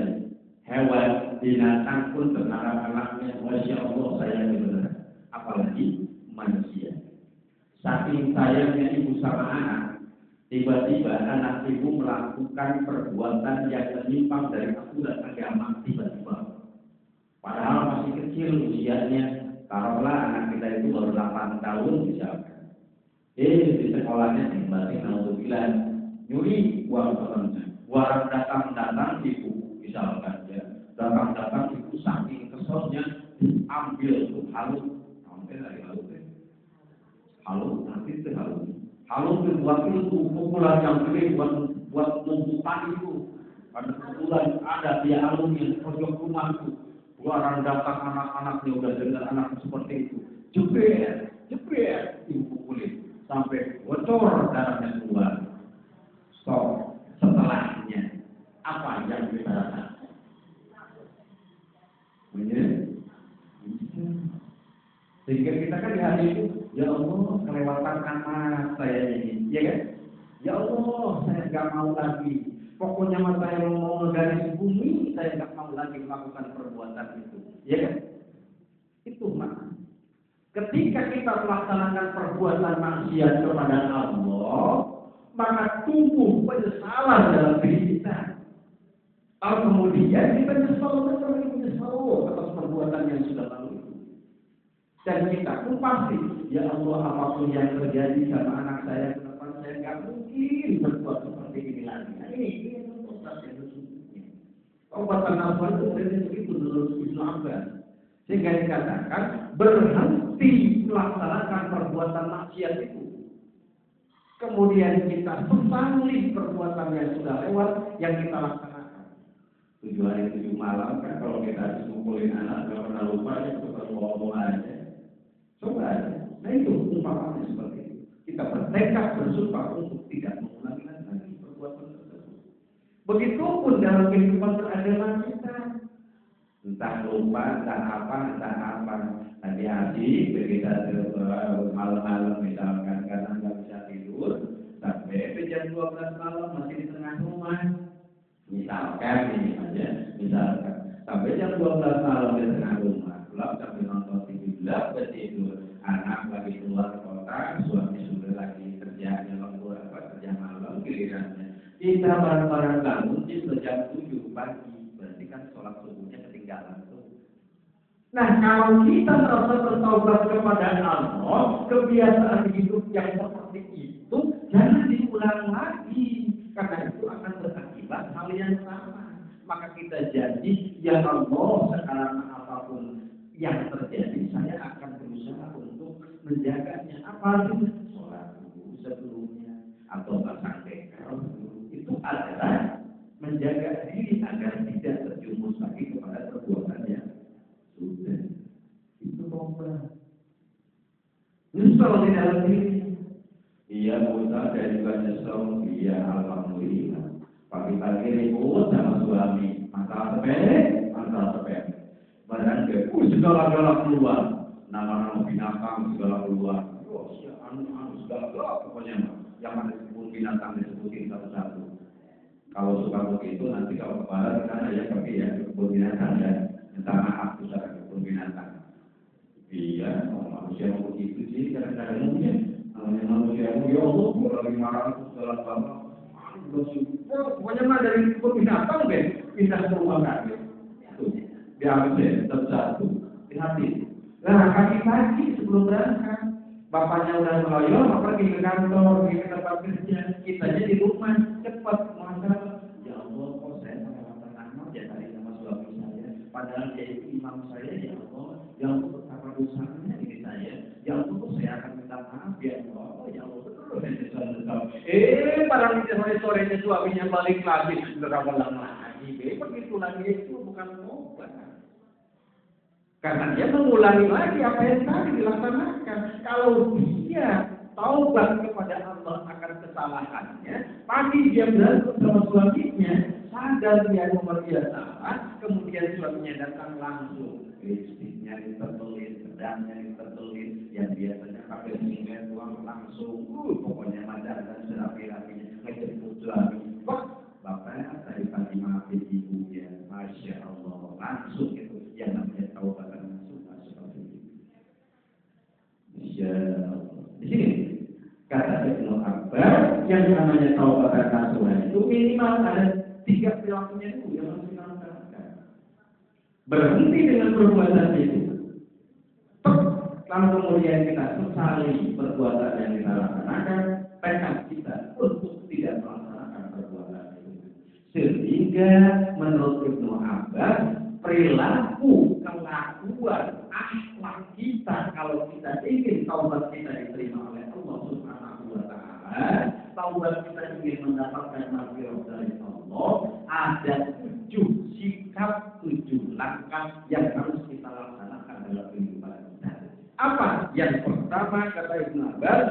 hewan, binatang pun terhadap anaknya, Masya Allah sayang benar. Apalagi manusia. Saking sayangnya ibu sama anak, tiba-tiba anak ibu melakukan perbuatan yang menyimpang dari aturan agama tiba-tiba. Padahal masih kecil usianya, taruhlah anak kita itu baru 8 tahun misalkan. Di sekolahnya tiba-tiba nauzubillah nyuri uang temannya. Uang datang ibu misalkan ya, datang ibu saking keselnya diambil tuh halu, sampai dari halu deh. Halu nanti itu halu buat itu pukulan yang gede buat tumpukan itu. Ada pukulan ada dia halu yang pojok rumah itu. Orang datang anak-anaknya udah dengar anak seperti itu. Jebret ibu pukulin sampai bocor darahnya keluar. Stop. Setelahnya apa yang kita rasakan? Sehingga kita kan di hari itu, ya Allah kelewatan anak saya ini, ya kan? Ya Allah saya nggak mau lagi. Pokoknya mas saya mau menggaris bumi, saya nggak mau lagi melakukan perbuatan itu, ya kan? Itu makna. Ketika kita melaksanakan perbuatan maksiat kepada Allah, maka tumbuh penyesalan dalam diri kita. Kalau kemudian kita menyesal atas perbuatan yang sudah lalu itu. Dan kita pun pasti, ya Allah apapun yang terjadi sama anak saya ke depan, saya nggak mungkin berbuat seperti ini lagi. Nah, ini untuk yang sesungguhnya. Obatan nafas itu begitu menurut Islam kan. Sehingga dikatakan berhenti melaksanakan perbuatan maksiat itu. Kemudian kita sesali perbuatan yang sudah lewat yang kita laksanakan. 7 hari 7 malam kan kalau kita habis ngumpulin anak nggak pernah lupa ya kita ngomong aja. Coba aja. Nah itu umpamanya seperti itu. Kita bertekad bersumpah untuk tidak mengulangi lagi perbuatan tersebut. Begitupun dalam kehidupan beragama kita. Entah lupa, entah apa. Tadi asik, kita malam-malam misalkan karena nggak bisa tidur, sampai jam 12 malam masih di tengah rumah. Misalkan ini aja, sampai jam 12 malam di tengah rumah, gelap sambil nonton TV gelap tidur. Anak lagi keluar kota, suami sudah lagi kerja kerja malam gilirannya. Kita bareng-bareng bangun jam 7 pagi. Berarti kan sholat subuhnya ketinggalan tuh. Nah kalau kita merasa bertaubat kepada Allah, kebiasaan hidup yang seperti itu jangan diulang lagi, karena itu akan berakibat hal yang sama. Maka kita janji, ya Allah sekarang apapun yang terjadi, saya akan berusaha untuk menjaganya. Apalagi sholat subuh sebelumnya atau pasang bekel itu adalah menjaga diri agar tidak terjumus lagi kepada perbuatan yang sudah. Itu tobat. Nyesal di dalam diri. Iya Musa dan juga nyesal. Iya alhamdulillah. Pagi-pagi ribut sama suami. Masalah sepele. Badan ke, segala-gala keluar. Nama-nama binatang segala keluar. Oh, anu segala pokoknya yang ada disebut binatang disebutin satu-satu. Kalau suka begitu nanti kalau ke barat sana ya pergi ya ke kebun binatang ya, minta maaf besar ke kebun binatang. Iya, manusia mau begitu sih kadang-kadang mungkin namanya manusia mau ya Allah kalau lagi marah itu segala bangga. Pokoknya mah dari kebun binatang deh pindah ke rumah kaki. Itu dia harus satu di hati. Nah pagi-pagi sebelum berangkat bapaknya udah meloyor, bapak pergi ke kantor, pergi ke tempat kerja, kitanya di rumah cepat masalah. Ya Allah, kok saya melewatkan amal ya tadi sama suami saya, padahal dia itu imam saya. Ya Allah, yang untuk apa dosanya ini saya? Ya Allah, saya akan minta maaf ya Allah. Ya Allah, betul. Padahal di sorenya suaminya balik lagi, terulang lagi. Begitu lagi itu bukan tobat. Karena dia mengulangi lagi apa yang tadi dilaksanakan. Kalau dia taubat kepada Allah akan kesalahannya, pagi dia berantem sama suaminya, sadar dia nomor dia salah, kemudian suaminya datang langsung, lipstiknya ditertelit, pedangnya ditertelit, yang biasanya pakai minyak uang langsung, pokoknya macam dan Ya, di sini kata Ibnu Abbas yang namanya taubat nasuha itu minimal ada 3 perilakunya itu yang harus kita lakukan. Berhenti dengan perbuatan itu. Lalu kemudian kita sesali perbuatan yang kita laksanakan, tekad kita untuk tidak melaksanakan perbuatan itu. Sehingga menurut Ibnu Abbas, perilaku, kelakuan, akhlak kita kalau kita ingin taubat kita diterima oleh Allah Subhanahu wa taala, taubat kita ingin mendapatkan maghfirah dari Allah, ada 7 sikap, 7 langkah yang harus kita laksanakan dalam kehidupan kita. Apa? Yang pertama kata Ibnu Abbas,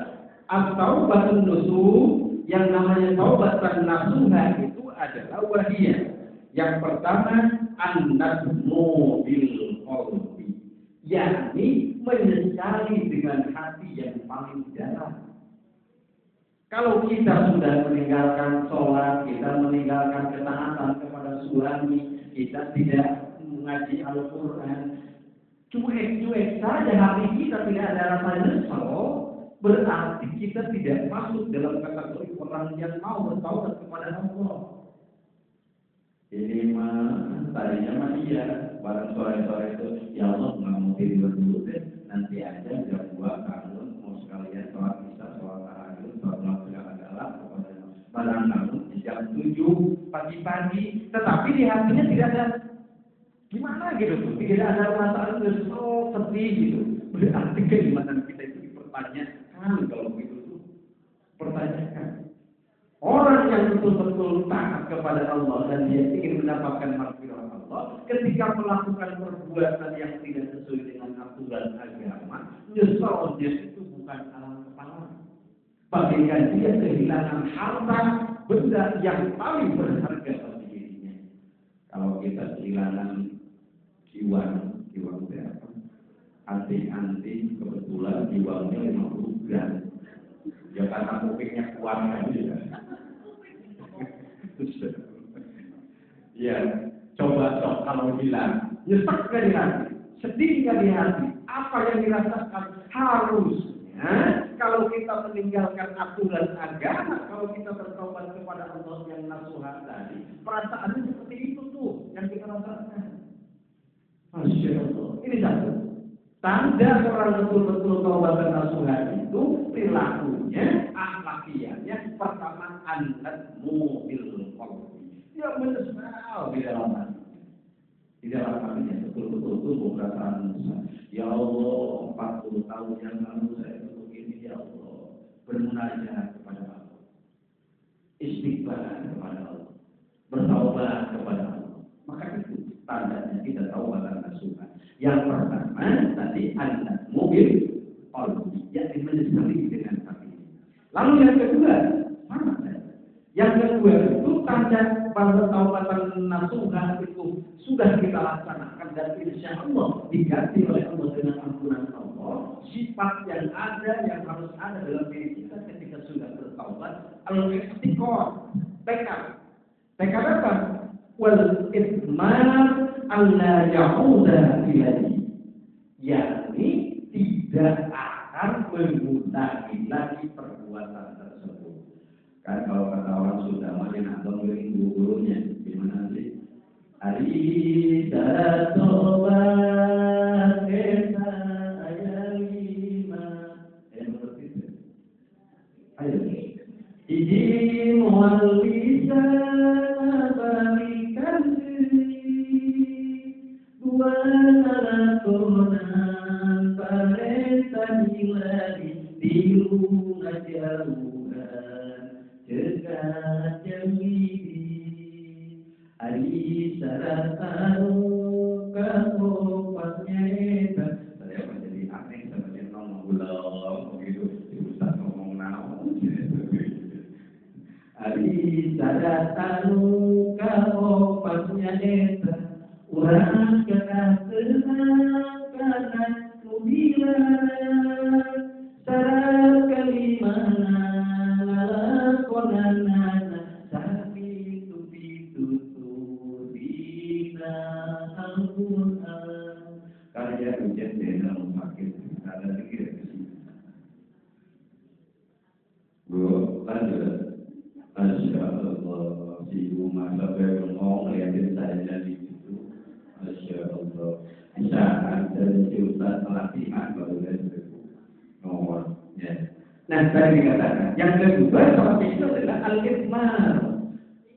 at-taubatun nasuh, yang namanya taubatan nasuha itu adalah wahiyah. Yang pertama, an-nadmu bil qalbi, yakni menyesali dengan hati yang paling dalam. Kalau kita sudah meninggalkan sholat, kita meninggalkan ketaatan kepada suami, kita tidak mengaji Al-Quran, cuek-cuek saja hati kita tidak ada rasa nyesal, berarti kita tidak masuk dalam kategori orang yang mau bertaubat kepada Allah. Ini mah tadinya mah iya, barang sore-sore itu, ya Allah nggak mau tidur dulu deh, nanti aja jam 2 kangen mau sekalian sholat isya, sholat tahajud, sholat segala-gala, barang kangen jam 7 pagi-pagi, tetapi di hatinya tidak ada gimana gitu tuh, tidak ada perasaan kesel, sedih gitu. Berarti keimanan kita itu dipertanyakan kalau begitu tuh, pertanyakan. Orang yang betul-betul taat kepada Allah dan dia ingin mendapatkan maghfirah Allah, ketika melakukan perbuatan yang tidak sesuai dengan aturan agama, nyesalnya itu bukan alam kepala. Bagaikan dia kehilangan harta, benda yang paling berharga bagi dirinya. Kalau kita kehilangan jiwang berapa? Anting-anting kebetulan jiwangnya 50 gram. Ya karena kupingnya kuat aja. Ya, coba kalau hilang, nyesek nggak di hati, sedih nggak di hati, apa yang dirasakan harusnya kalau kita meninggalkan aturan agama, kalau kita bertobat kepada Allah yang nasuha tadi, perasaannya seperti itu tuh yang kita rasakan. Masya Allah, ini satu. Tanda orang betul-betul taubat dan nasuha itu perilakunya, akhlakiannya, pertama an-nadmu bil qalbi. Dia menyesal di dalam hati. Di dalam hatinya betul-betul perasaan menyesal. Ya Allah, 40 tahun yang lalu saya begini, ya Allah, bermunajat kepada Allah, istighfar kepada Allah, bertaubat kepada Allah. Maka itu tandanya kita taubat dan nasuha. Yang pertama tadi anda mobil qalbi, yakni menyesali dengan hati. Lalu yang kedua sama saja. Yang kedua itu tanda bahwa taubatan nasuha itu sudah kita laksanakan dan insya Allah diganti oleh Allah dengan ampunan Allah. Sifat yang ada yang harus ada dalam diri kita ketika sudah bertaubat, al-istiqomah, tekad. Tekad apa? Wal itmar alla ya'uda ilaihi, yakni tidak akan mengulangi lagi perbuatan tersebut. Kan kalau kata orang sudah makin abang beri gurunya, gimana sih? Ari daratobat esa ayalima, seperti itu. Ayo, izin wal bisa balikan Walakonan paresan hilali diru ngajauhan cekat jemidi ari saratanu kapopatnya eta. Saya menjadi aneh seperti ngomong ulang begitu Ustaz ngomong naon. Ari saratanu kapopatnya eta. Urang kena tenang karena kubilan sarat kalimana lakonanana tapi tututu dina Al-Quran karya ujian dena makin ada lagi sih masa berngomong lihatin saya di situ, Masya Allah. Bisa ada jutaan pelatihan baru dari ngomong. Ya. Nah, tadi dikatakan yang kedua seperti itu adalah al-ikmal.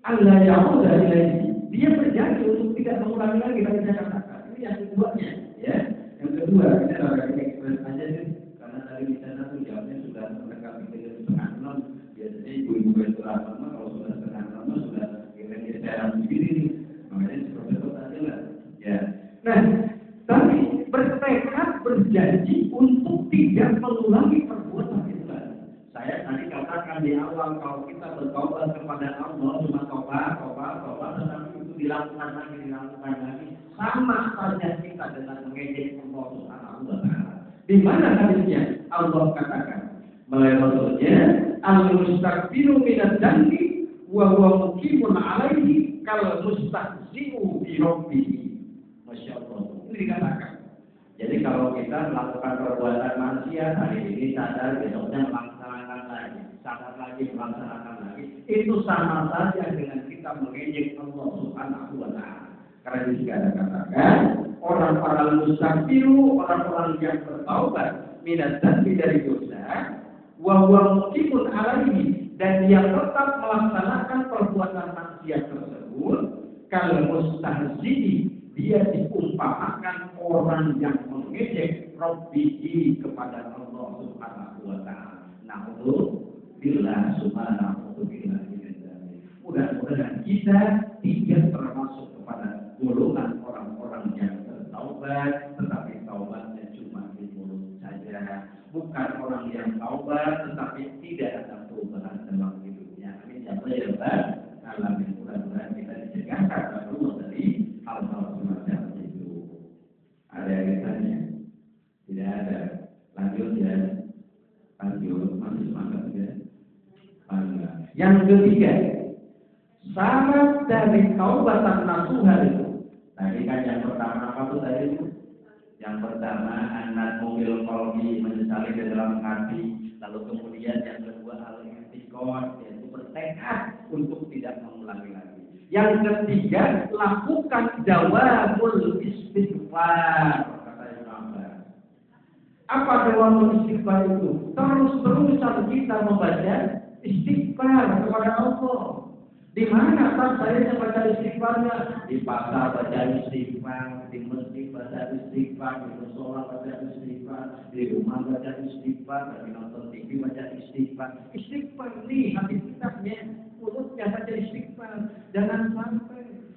Allah yang dari dia berjanji untuk tidak mengulangi lagi dari saya katakan. Ini yang keduanya, ya. Yang kedua, kita orang ekspres aja sih, karena tadi di sana tuh jamnya sudah mendekati jam 5:30. Biasanya ibu-ibu itu lama kalau sudah 5:30 sudah kira-kira jalan begini nih. Makanya seperti itu aja lah. Ya. Nah, tapi bertekad berjanji untuk tidak mengulangi perbuatan itu. Saya tadi katakan di awal kalau kita bertobat kepada Allah cuma tobat, tetapi itu dilakukan lagi, sama saja kita dengan mengejek Allah Subhanahu wa Ta'ala. Di mana hadisnya? Allah katakan melalui Rasulnya, al-mustakbiru minadz dzambi wa huwa muqimun 'alaihi kal mustahzi'u bi rabbih. Masya Allah. Ini dikatakan. Jadi kalau kita melakukan perbuatan maksiat hari ini sadar, besoknya melaksanakan lagi, sadar lagi melaksanakan lagi, itu sama saja dengan kita mengejek Allah Subhanahu wa Ta'ala. Karena di sini ada katakan orang-orang mustakbiru, orang-orang yang bertaubat minadz dzambi dari dosa, wa huwa muqimun 'alaihi, dan dia tetap melaksanakan perbuatan maksiat tersebut, kal mustahzi'i, dia diumpamakan orang yang mengejek Rabbihi kepada Allah Subhanahu wa Ta'ala. Na'udzubillah subhanahu wa ta'ala. Mudah-mudahan kita tidak termasuk kepada golongan orang-orang yang bertaubat, tetapi taubatnya cuma di mulut saja. Bukan orang yang taubat, tetapi tidak ada perubahan dalam hidupnya. Amin ya rabbal alamin. Mudah-mudahan kita dicegahkan dari hal-hal semacam itu. Ada yang ditanya? Tidak ada. Lanjut ya. Lanjut. Masih semangat ya. Yang ketiga, syarat dari taubatan nasuha itu. Tadi kan yang pertama apa tuh tadi itu? Yang pertama anak mobil kolbi menyesali di dalam hati. Lalu kemudian yang kedua al-i'tiqad, yaitu bertekad untuk tidak mengulangi lagi. Yang ketiga, lakukan jawabul istighfar, kata Ibnu Abbas. Apa jawabul istighfar itu? Terus-terusan kita membaca istighfar kepada Allah. Di mana saya baca istighfarnya? Di pasar baca istighfar, di masjid baca istighfar, di musola baca istighfar, di rumah baca istighfar, di nonton TV baca istighfar. Istighfar nih hati kitabnya, mulutnya baca istighfar. Jangan sampai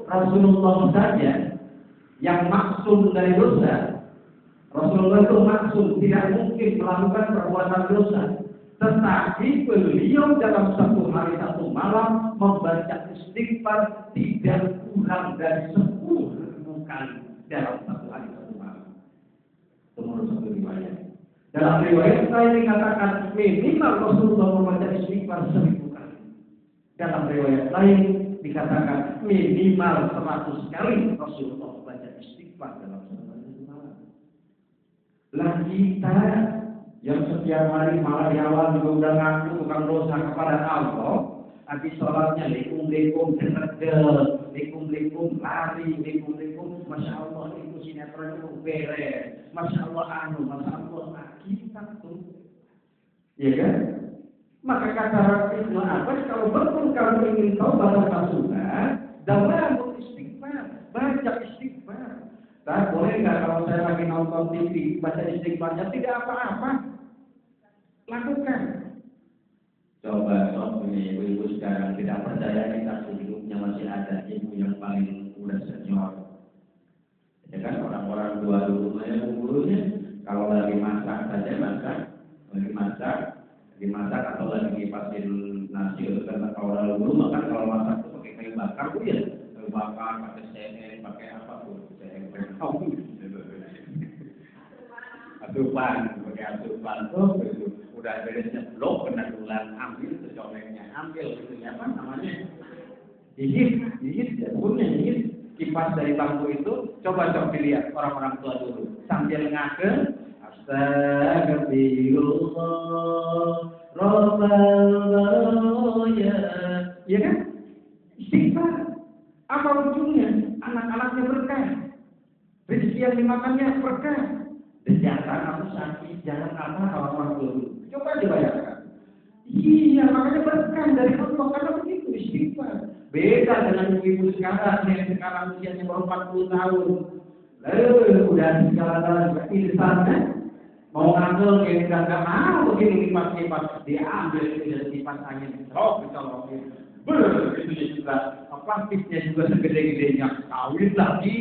Rasulullah saja yang maksum dari dosa. Rasulullah itu maksum, tidak mungkin melakukan perbuatan dosa. Tetapi beliau dalam satu hari satu malam membaca istighfar tidak kurang dari 10.000 kali dalam satu hari satu malam. Itu menurut satu riwayat. Dalam riwayat lain dikatakan minimal Rasulullah membaca istighfar 1.000 kali. Dalam riwayat lain dikatakan minimal 100 kali Rasulullah membaca istighfar dalam satu hari satu malam. Lah kita yang setiap hari malah di awal juga udah ngaku bukan dosa kepada Allah, habis sholatnya likum cendel, likum lari, likum, masya Allah itu sinetron itu beres, masya Allah masya Allah kita tuh, ya kan? Maka kata Ibnu Abbas, kalau betul kamu ingin tahu bahasa nasuha, dalam istighfar, baca istighfar. Tak boleh nggak kalau saya lagi nonton TV baca istighfarnya? Tidak apa-apa. Lakukan. Coba ini ibu-ibu sekarang tidak percaya kita hidupnya masih ada ibu yang paling udah senior. Ya kan orang-orang tua dulu gurunya kalau lagi masak saja lagi masak atau lagi ngipasin nasi itu kan orang dulu makan kalau masak itu pakai kayu bakar ya, kayu bakar pakai CN pakai apa tuh CN asupan tuh udah beresnya blok kena tulang ambil secoleknya ambil gitu ya apa namanya gigit ya punya gigit kipas dari bangku itu coba dilihat orang-orang tua dulu sambil ngake astagfirullah rabbal ya kan Istighfar. Apa ujungnya? Anak-anaknya berkah. Rezeki yang dimakannya berkah. Dan jangan kamu sakit, jangan apa orang-orang dulu. Coba dibayangkan. Iya, makanya berkah dari Allah karena begitu istighfar. Beda dengan ibu sekarang yang sekarang usianya baru 40 tahun. Lalu udah segala-galanya irisan kan? Mau ngambil yang nggak mau begini lipat-lipat, dia ambil itu dari kipas angin, colok-colokin. Itu juga plastiknya juga segede-gedenya kawin lagi.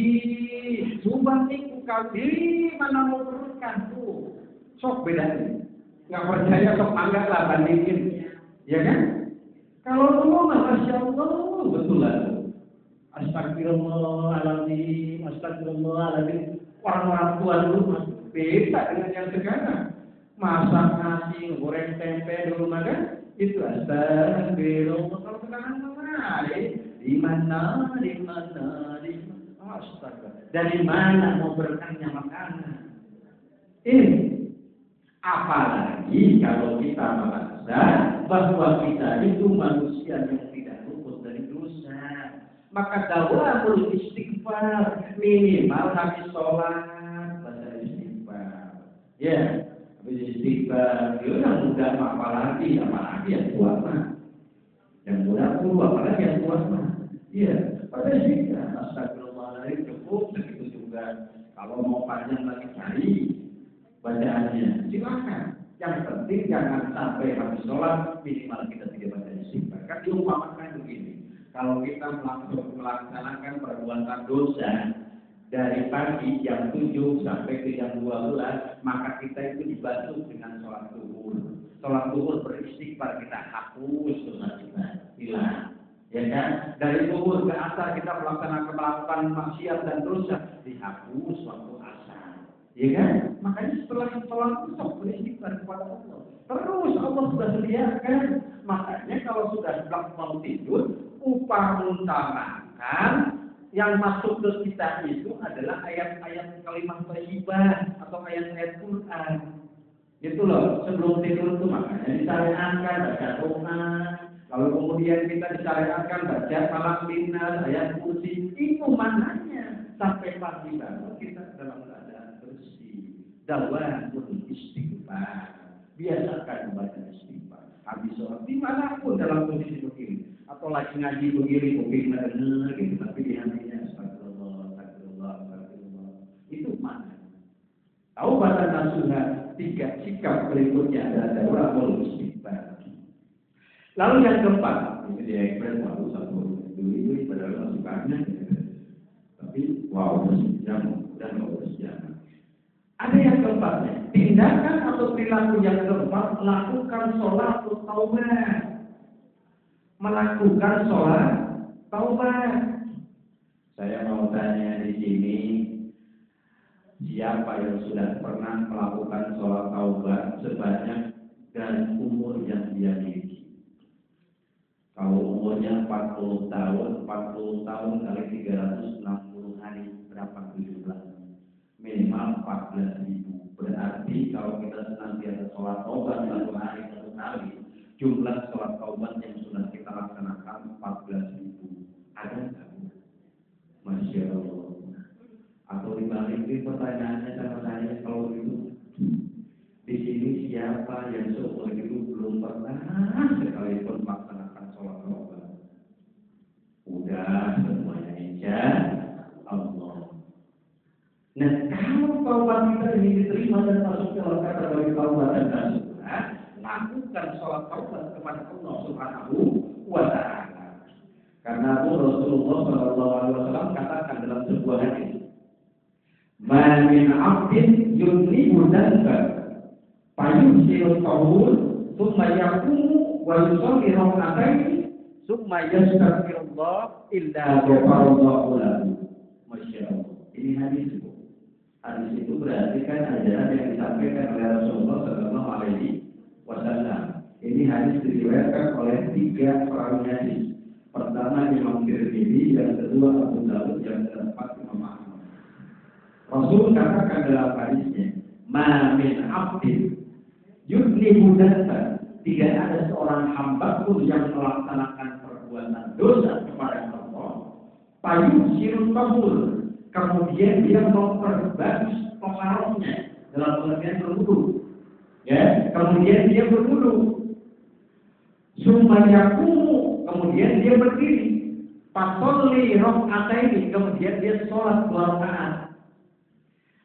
Sumpah niku kawin mana mau berkah tuh. Sok bedanya. Nggak percaya sok anggap lah bandingin, ya kan? Kalau Allah masya Allah betul lah. Astagfirullahaladzim, astagfirullahaladzim. Orang-orang tua dulu masih beda dengan yang sekarang. Masak nasi, goreng tempe dulu makan itu astagfirullah. Kalau sekarang mana? Di mana? Astaga. Dari mana mau berkahnya makanan? Ini. Apalagi kalau kita merasa bahwa kita itu manusia yang tidak luput dari dosa, maka dawamul istighfar minimal habis sholat baca istighfar. Ya, habis istighfar. Itu yang mudah apalagi yang kuat mah. Yang mudah pun apalagi yang kuat mah. Iya, pada istighfar. Astagfirullahaladzim cukup segitu juga. Kalau mau panjang lagi cari bacaannya, silakan. Yang penting jangan sampai habis sholat minimal kita tidak baca istighfar. Kan diumpamakan begini, kalau kita melaksanakan perbuatan dosa dari pagi jam 7 sampai ke jam 12, maka kita itu dibantu dengan sholat zuhur. Sholat zuhur beristighfar kita hapus dosa kita, hilang. Ya kan? Dari zuhur ke asar kita melakukan maksiat dan dosa, dihapus waktu asar. Ya kan? Makanya setelah sholat itu beristighfar kepada Allah. Terus Allah sudah sediakan. Makanya kalau sudah mau tidur, utamakan yang masuk ke kita itu adalah ayat-ayat kalimat thayyibah atau ayat-ayat Quran. Gitu loh. Sebelum tidur itu makanya disyariatkan baca Quran. Kalau kemudian kita disyariatkan baca malam dinar, ayat kursi, itu mananya sampai pagi bangun kita dalam dawamul istighfar. Biasakan membaca istighfar. Habis sholat dimanapun dalam posisi begini, atau lagi ngaji begini, benar gitu, tapi di hatinya astagfirullah. Itu mana? Taubatan nasuha, 3 sikap berikutnya adalah dawamul istighfar. Lalu yang keempat, ini dia ekspres baru satu dulu padahal masukannya, tapi wow udah sejam. Ada yang keempatnya, tindakan atau perilaku yang keempat, melakukan sholat taubat. Melakukan sholat taubat. Saya mau tanya di sini, siapa yang sudah pernah melakukan sholat taubat sebanyak dan umur yang dia miliki? Kalau umurnya 40 tahun kali 360 hari, berapa jumlah? Minimal 14.000. Berarti kalau kita senantiasa sholat taubat 1 hari 1 kali, jumlah sholat taubat yang sudah kita laksanakan 14.000. Ada nggak? Masya Allah. Atau dibalik itu pertanyaannya sama saya, kalau itu di sini siapa yang seumur hidup belum pernah sekalipun melaksanakan sholat taubat? Udah semuanya insya Allah. Nah, kalau taubat kita ini diterima dan masuk dalam kategori taubat dan nasuha, lakukan sholat taubat kepada Allah Subhanahu wa Ta'ala. Karena Rasulullah SAW katakan dalam sebuah hadis, "Ma min 'abdin yudnibu dzanban, fayusiru tahur, tsumma yaqumu wa yusalli rak'atayn, tsumma yastaghfirullah illa ghafarallahu lahu." Masya Allah. Ini hadis itu. Hadis itu berarti kan ajaran yang disampaikan oleh Rasulullah Sallallahu Alaihi Wasallam. Ini hadis diriwayatkan oleh 3 perawi hadis. Pertama Imam Tirmidzi, yang kedua Abu Dawud, yang keempat Imam Ahmad. Rasul katakan dalam hadisnya, "Ma min 'abdin yudnibu dzanban." Tidak ada seorang hamba pun yang melaksanakan perbuatan dosa kepada Payu sirun kabul. Kemudian dia memperbagus toharohnya dalam pengertian berwudu. Ya, kemudian dia berwudu. Sumbayakumu, kemudian dia berdiri. Fasolli rok'ataini, kemudian dia sholat 2 rakaat.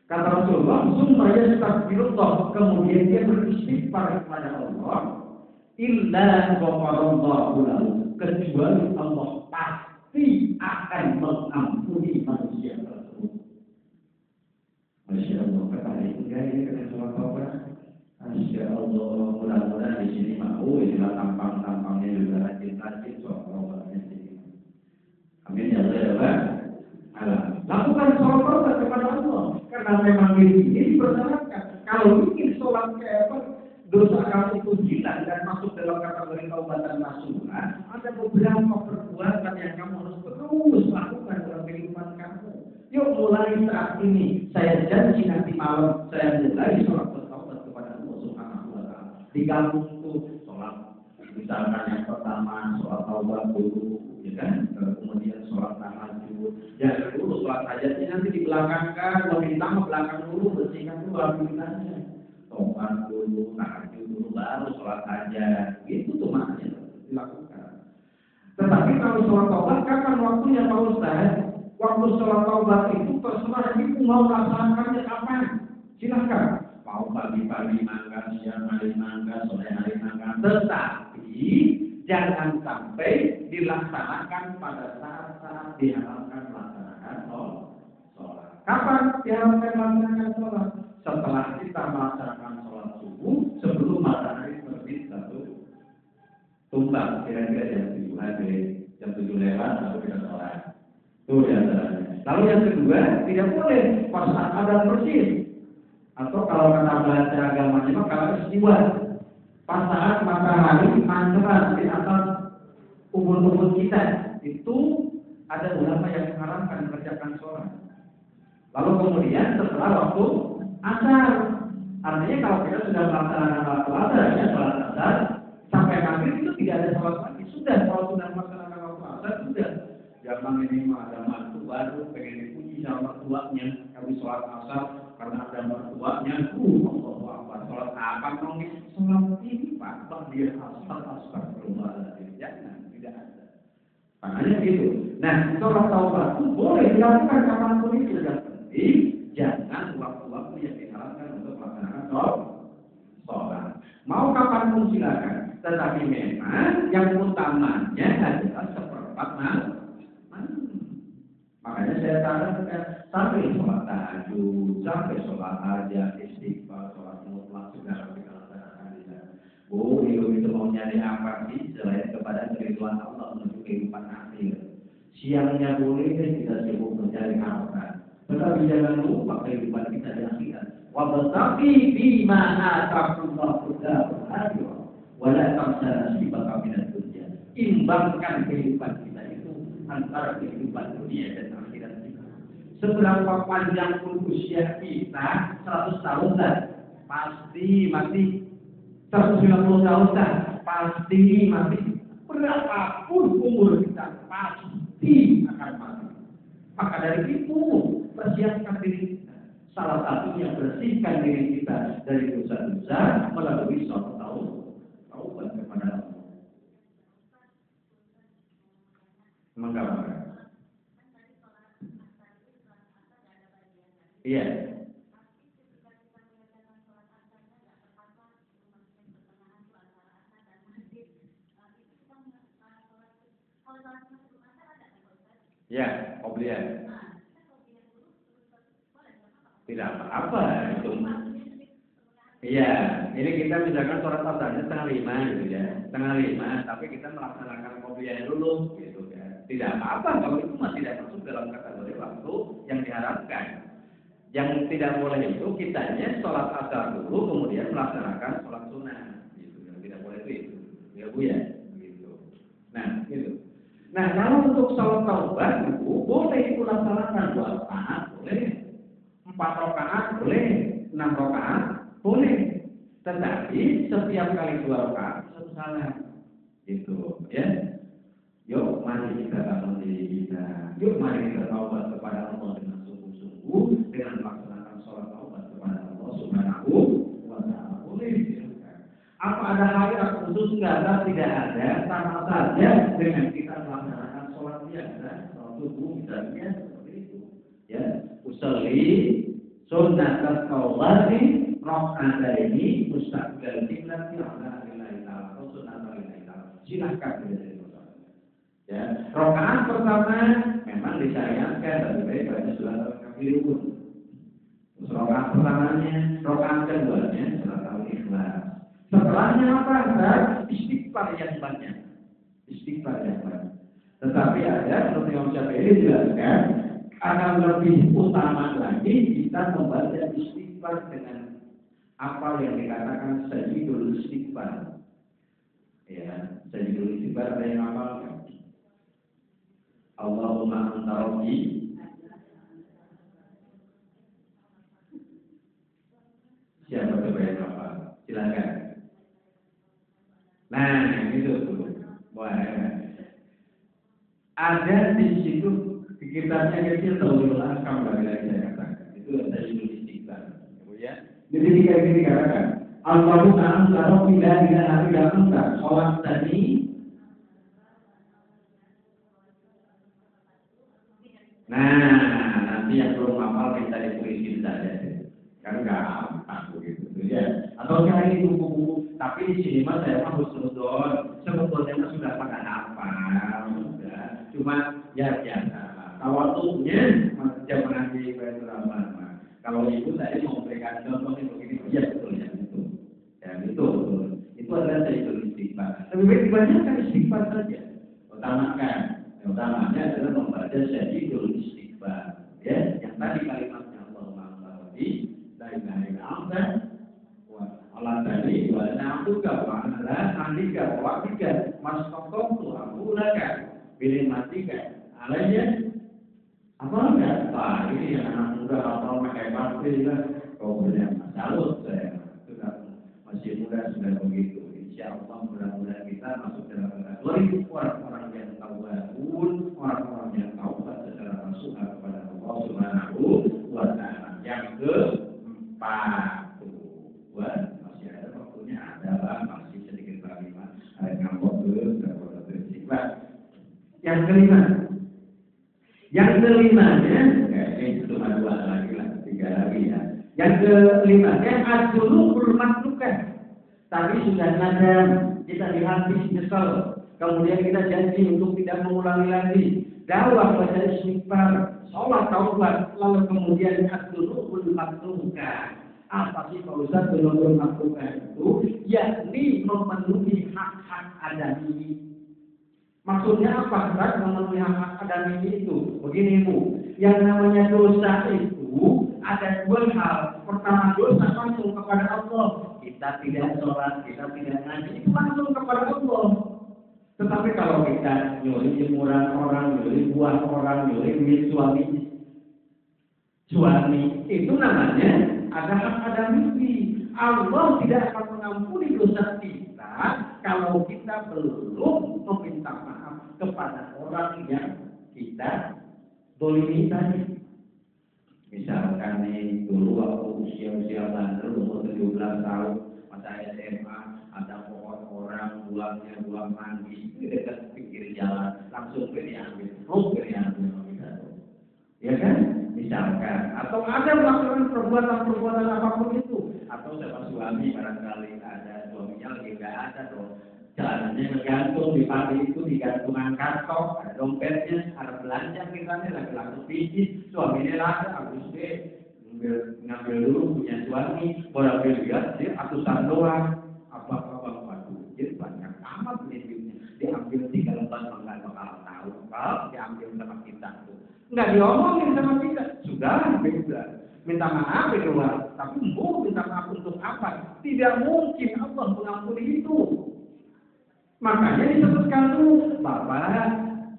Kata Rasulullah, sumbayastakbirullah, kemudian dia beristighfar kepada Allah. Illa ghafarallahu lahu, kecuali Allah pasti akan mengampuni manusia tersebut. Masya Allah, kata itu gaya kena sholat taubat. Masya Allah, mudah-mudahan di sini mau istilah tampang-tampangnya juga rajin-rajin sholat taubatnya sini. Amin ya Allah. Lakukan sholat taubat kepada Allah, karena memang diri ini dipersyaratkan. Kalau ingin sholat dosa kamu itu hilang dan masuk dalam kategori taubat dan nasuha, ada beberapa perbuatan yang kamu harus terus lakukan dalam kehidupan kamu. Yuk mulai saat ini, saya janji nanti malam saya mulai sholat bertaubat kepada Allah Subhanahu wa Ta'ala. Di kampung itu sholat, misalkan yang pertama sholat taubat dulu, ya kan? Kemudian sholat tahajud, yang kedua sholat hajatnya nanti dibelakangkan, meminta belakang dulu, bersihkan dulu aktivitasnya. Tobat dulu, tahajud dulu, baru sholat hajat. Itu tuh makanya dilakukan. Tetapi kalau sholat taubat, kapan waktunya Pak Ustaz? Waktu sholat taubat itu terserah ibu mau melaksanakannya kapan? Silahkan. Mau pagi-pagi mangga, siang hari mangga, sore hari mangga. Tetapi jangan sampai dilaksanakan pada saat-saat diharamkan melaksanakan sholat. Kapan diharamkan melaksanakan sholat? Setelah kita melaksanakan sholat subuh, sebelum matahari terbit satu tumbang, kira-kira jam 7 lewat, lalu kita sholat. Itu diantaranya. Lalu yang kedua, tidak boleh pas saat ada persis. Atau kalau kata belajar agamanya, kalau istiwa. Pas saat matahari mancerat di atas ubun-ubun kita, itu ada ulama yang mengharamkan mengerjakan sholat. Lalu kemudian setelah waktu asar, artinya kalau kita sudah melaksanakan waktu asar, ya sholat asar sampai maghrib itu tidak ada sholat lagi. Sudah, kalau sudah melaksanakan waktu asar sudah. Jangan ini mah ada mantu baru pengen dipuji sama mertuanya, kami sholat asar karena ada mertuanya. Allah, sholat apa dong? Sholat ini Pak, bang dia asar berubah. Jangan, tidak ada. Makanya gitu. Nah, sholat taubat itu boleh dilakukan kapanpun itu, yang penting jangan waktu-waktu yang diharapkan untuk melaksanakan sholat. Mau kapanpun silakan, tetapi memang yang utamanya adalah seperempat malam. Makanya saya sarankan sampai sholat tahajud, sampai sholat hajat, istighfar, sholat mutlak segala kita laksanakan di sana. Oh, hidup itu mau nyari apa sih selain kepada keriduan Allah menuju kehidupan akhir. Siangnya boleh kita sibuk mencari harta. Tetapi jangan lupa kehidupan kita di akhirat. Wabtaqi bima ataakallahu al-akhirah wa la tansa nasibaka minad dunya. Imbangkan kehidupan kita itu antara kehidupan dunia dan akhirat kita. Seberapa panjang pun usia kita, 100 tahun dah, pasti mati. 150 tahun dah, pasti mati. Berapapun umur kita, pasti akan mati. Maka dari itu, persiapkan diri kita. Salah satunya bersihkan diri kita dari dosa-dosa melalui sholat taubat kepada Allah. Menggambarkan. Iya. Ya, oblian. Tidak apa-apa itu. Iya, ini kita misalkan sholat asarnya 4:30 gitu ya, 4:30, tapi kita melaksanakan oblian dulu gitu ya. Tidak apa-apa kalau itu masih tidak masuk dalam kategori waktu yang diharapkan. Yang tidak boleh itu kitanya sholat asar dulu kemudian melaksanakan sholat sunnah gitu. Yang tidak boleh itu ya Bu ya, gitu. Nah, gitu. Nah, kalau untuk sholat taubat itu boleh dilaksanakan 2 rakaat, boleh 4 rakaat, boleh 6 rakaat, boleh. Tetapi setiap kali 2 rakaat satu salam, gitu, ya. Yuk mari kita bangun diri kita. Yuk mari kita taubat kepada Allah dengan sungguh-sungguh dengan melaksanakan sholat taubat kepada Allah Subhanahu wa Ta'ala. Boleh. Apa ada hal khusus? Enggak, tidak ada. Sama saja dengan kita melaksanakan sholat biasa, sholat subuh misalnya seperti itu. Ya, usolli sunnatat qawlati rakaataini mustaqbil qiblat ala lillahi ta'ala atau sunnatul lillahi ta'ala. Silakan dari ya, rakaat pertama memang disayangkan lebih baik baca surat Al-Kafirun. Rakaat pertamanya, rakaat keduanya surat Al-Ikhlas. Setelahnya apa? Istighfar yang banyak. Istighfar yang banyak. Tetapi ada seperti yang Syafi'i dijelaskan, akan lebih utama lagi kita membaca istighfar dengan apa yang dikatakan sayyidul istighfar. Ya, sayyidul istighfar ada yang hafal? Allahumma anta rabbi. Siapa coba yang hafal? Silakan. Nah, itu tuh. Wah, ada di situ di kitabnya kecil Tauhidul Ahkam lagi saya katakan. Itu ada di istighfar. Ya. Jadi dikatakan Allahumma anta rabbi la ilaha illa anta khalaqtani. Nah, nanti yang belum hafal kita ditulisin saja, kan gampang begitu, ya. Atau kayak ini buku-buku, tapi di sini mas saya mah husnudon, sebetulnya sudah pada hafal, sudah. Cuma ya biasa. Tawatuknya zaman di Baitul Rahman. Kalau itu saya mau memberikan contohnya begini, ya betul ya itu, ya betul. Itu adalah saya istighfar. Lebih baik dibanyakan istighfar saja. Utamanya adalah membaca syahidul istighfar. Ya, yang tadi kalimatnya Allahumma rabbi la ilaha illa anta wa ala tadi wa na'buduka wa ala andika wa wa'dika mastaqamtu amrulaka bil matika alayya. Apa enggak? Pak, ini yang anak muda hafal pakai pasti lah. Kau punya salut saya. Sudah masih muda sudah begitu. Insyaallah mudah-mudahan kita masuk dalam kategori orang-orang yang tawabun, orang-orang yang taubat secara langsung kepada Allah Subhanahu wa Ta'ala. Yang keempat, masih ada waktunya, adalah masih sedikit lagi mas. Yang kelimanya, ini cuma dua lagi lah, tiga lagi ya. Yang kelimanya adzulu bermaklukan. Tadi sudah nadam, kita di hati nyesel. Kemudian kita janji untuk tidak mengulangi lagi. Dakwah baca istighfar, sholat taubat, lalu kemudian adzulu bermaklukan. Apa sih Pak Ustaz bermaklukan itu? Yakni memenuhi hak-hak adami. Maksudnya apa? Memenuhi hak-hak adami itu. Begini Bu, yang namanya dosa itu ada dua hal. Pertama, dosa langsung kepada Allah. Kita tidak sholat, kita tidak ngaji, itu langsung kepada Allah. Tetapi kalau kita nyuri jemuran orang, nyuri buah orang, nyuri duit suami, itu namanya ada hak adami. Allah tidak akan mengampuni dosa kita kalau kita belum meminta maaf kepada orang yang kita dolimi tadi. Misalkan nih dulu waktu usia bandel umur 17 tahun masa SMA ada pohon orang buang mandi di dekat pinggir jalan langsung diambil, ya kan? Misalkan atau ada melakukan perbuatan apapun itu atau sama suami barangkali ada suaminya lagi nggak ada dong. Jalannya tergantung di pagi itu digantungan kantong, ada dompetnya, ada belanja misalnya lagi langsung bisnis, suaminya lagi habis ngambil dulu punya suami, boleh lihat dia ratusan doang, apa duit banyak amat nih duitnya, diambil 3 lembar nggak bakal tahu, kalau diambil sama kita tuh, nggak diomongin sama kita, sudah beda. Minta maaf itu tapi mau minta maaf untuk apa? Tidak mungkin Allah mengampuni itu. Makanya disebutkan tuh, Bapak,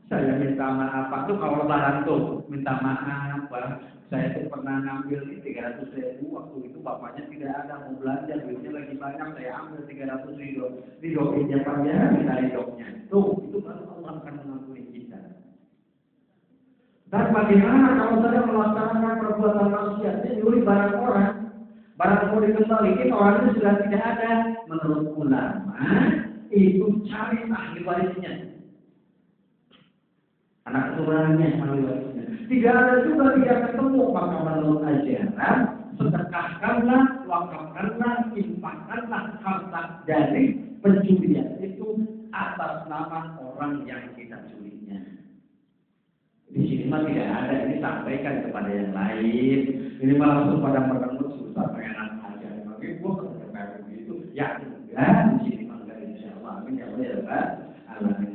Saya minta maaf Pak tuh kalau lebaran tuh minta maaf Pak. Saya tuh pernah ngambil 300.000 waktu itu bapaknya tidak ada mau belanja duitnya lagi banyak saya ambil 300.000 didoainnya Pak ya minta ridhonya. Tuh itu baru Allah akan mengampuni kita. Dan bagaimana kalau saya melaksanakan perbuatan manusia nyuri barang orang, barang mau dikembalikan orangnya sudah tidak ada. Menurut ulama itu cari ahli warisnya. Anak keturunannya ahli warisnya. Tidak ada juga tidak ketemu, maka menurut ajaran sedekahkanlah, wakafkanlah, infakkanlah harta dari pencurian itu atas nama orang yang kita curinya. Di sini mah tidak ada, ini sampaikan kepada yang lain. Ini malah pada merengut susah pengen aja. Mungkin gua kayak begitu, ya enggak di sini mah enggak insyaallah. Amin ya Allah ya Pak.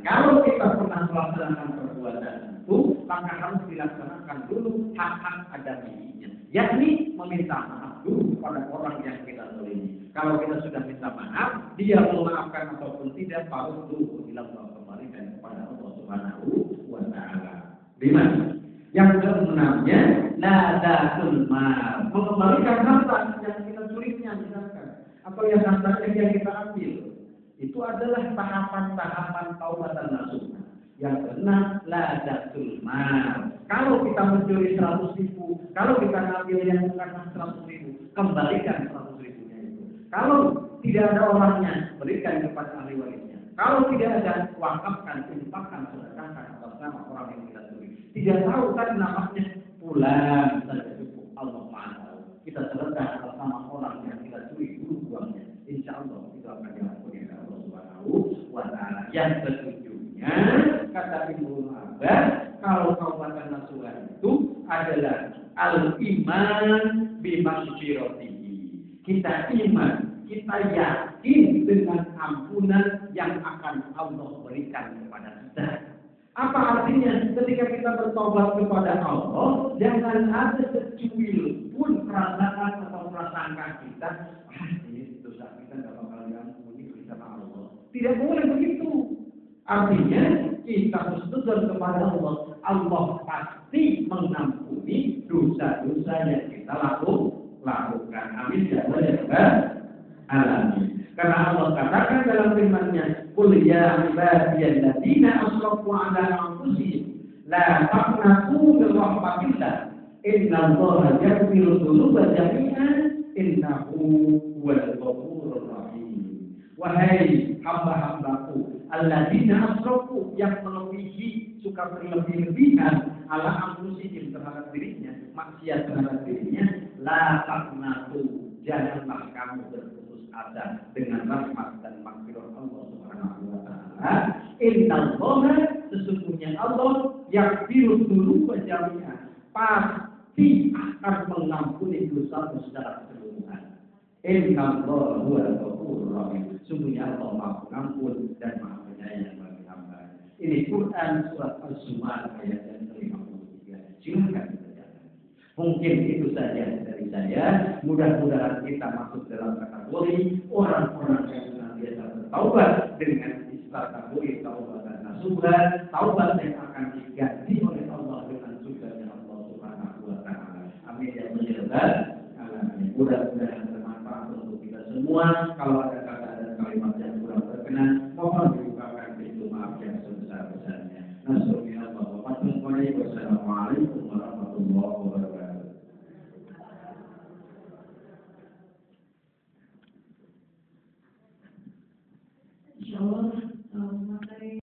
Kalau kita pernah melaksanakan perbuatan itu, maka harus dilaksanakan dulu hak-hak adaminya, yakni meminta maaf dulu kepada orang yang kita zalimi. Kalau kita sudah minta maaf, dia memaafkan ataupun tidak, baru dulu kita kembalikan kepada Allah Subhanahu wa Ta'ala. 5. Yang keenamnya, nadatul mal, mengembalikan harta yang kita curinya misalkan, atau yang harta yang kita ambil. Itu adalah tahapan-tahapan taubatan nasuh. Yang keenam, ladatul mal. Kalau kita mencuri 100.000, kalau kita ngambil yang bukan 100.000, kembalikan 100.000-nya itu. Kalau tidak ada orangnya, berikan kepada ahli warisnya. Kalau tidak ada, wakafkan, infakkan, sedekahkan atas nama orang yang kita curi. Tidak tahu kan namanya pulang saja cukup. Allah Maha tahu. Kita sedekah atas nama orang yang kita curi dulu uangnya. Insya Allah itu akan dilakukan oleh Allah Subhanahu wa Ta'ala. Yang ketujuhnya, kata Ibnu Abbas, kalau taubatan nasuha itu adalah al-iman bimaghfiratihi. Kita iman, kita yakin dengan ampunan yang akan Allah berikan kepada kita. Apa artinya? Ketika kita bertobat kepada Allah, jangan ada secuil pun perasaan atau prasangka kita, ini dosa kita tidak bakal diampuni bersama Allah. Tidak boleh begitu. Artinya kita bersetujuan kepada Allah, Allah pasti mengampuni dosa-dosa yang kita lakukan. Amin ya Allah. Alamin. Karena Allah katakan dalam firman-Nya, "Qul ya ibadiyalladzina asrafu 'ala anfusihim la taqnatu min rahmatillah. Innallaha yaghfiru dzunuba jami'an innahu huwal ghafurur rahim." Wahai hamba-hambaku alladzina asrafu, yang melebihi, suka berlebih-lebihan, 'ala anfusihim, terhadap dirinya, maksiat terhadap dirinya, la taqnatu, janganlah kamu berputus asa dengan rahmat dan maghfirah Allah Subhanahu wa Ta'ala. Innallaha, sesungguhnya Allah, yaghfiru dzunuba jami'an, pasti akan mengampuni dosa secara keseluruhan. Innallaha huwal ghafurur rahim, sesungguhnya Allah Maha Pengampun dan Maha Penyayang bagi hamba. Ini Quran surat Az-Zumar ayat yang ke-53. Silakan dibaca. Mungkin itu saja dari saya. Mudah-mudahan kita masuk dalam kategori orang-orang yang senantiasa bertaubat dengan istilah kategori taubatan nasuha, taubat yang akan diganti oleh Allah dengan surganya Allah Subhanahu wa Ta'ala. Amin ya Allah. Mudah-mudahan bermanfaat untuk kita semua. Kalau ada kata dan kalimat yang kurang berkenan, mohon dibukakan pintu maaf yang sebesar-besarnya. Wassalamualaikum warahmatullahi wabarakatuh.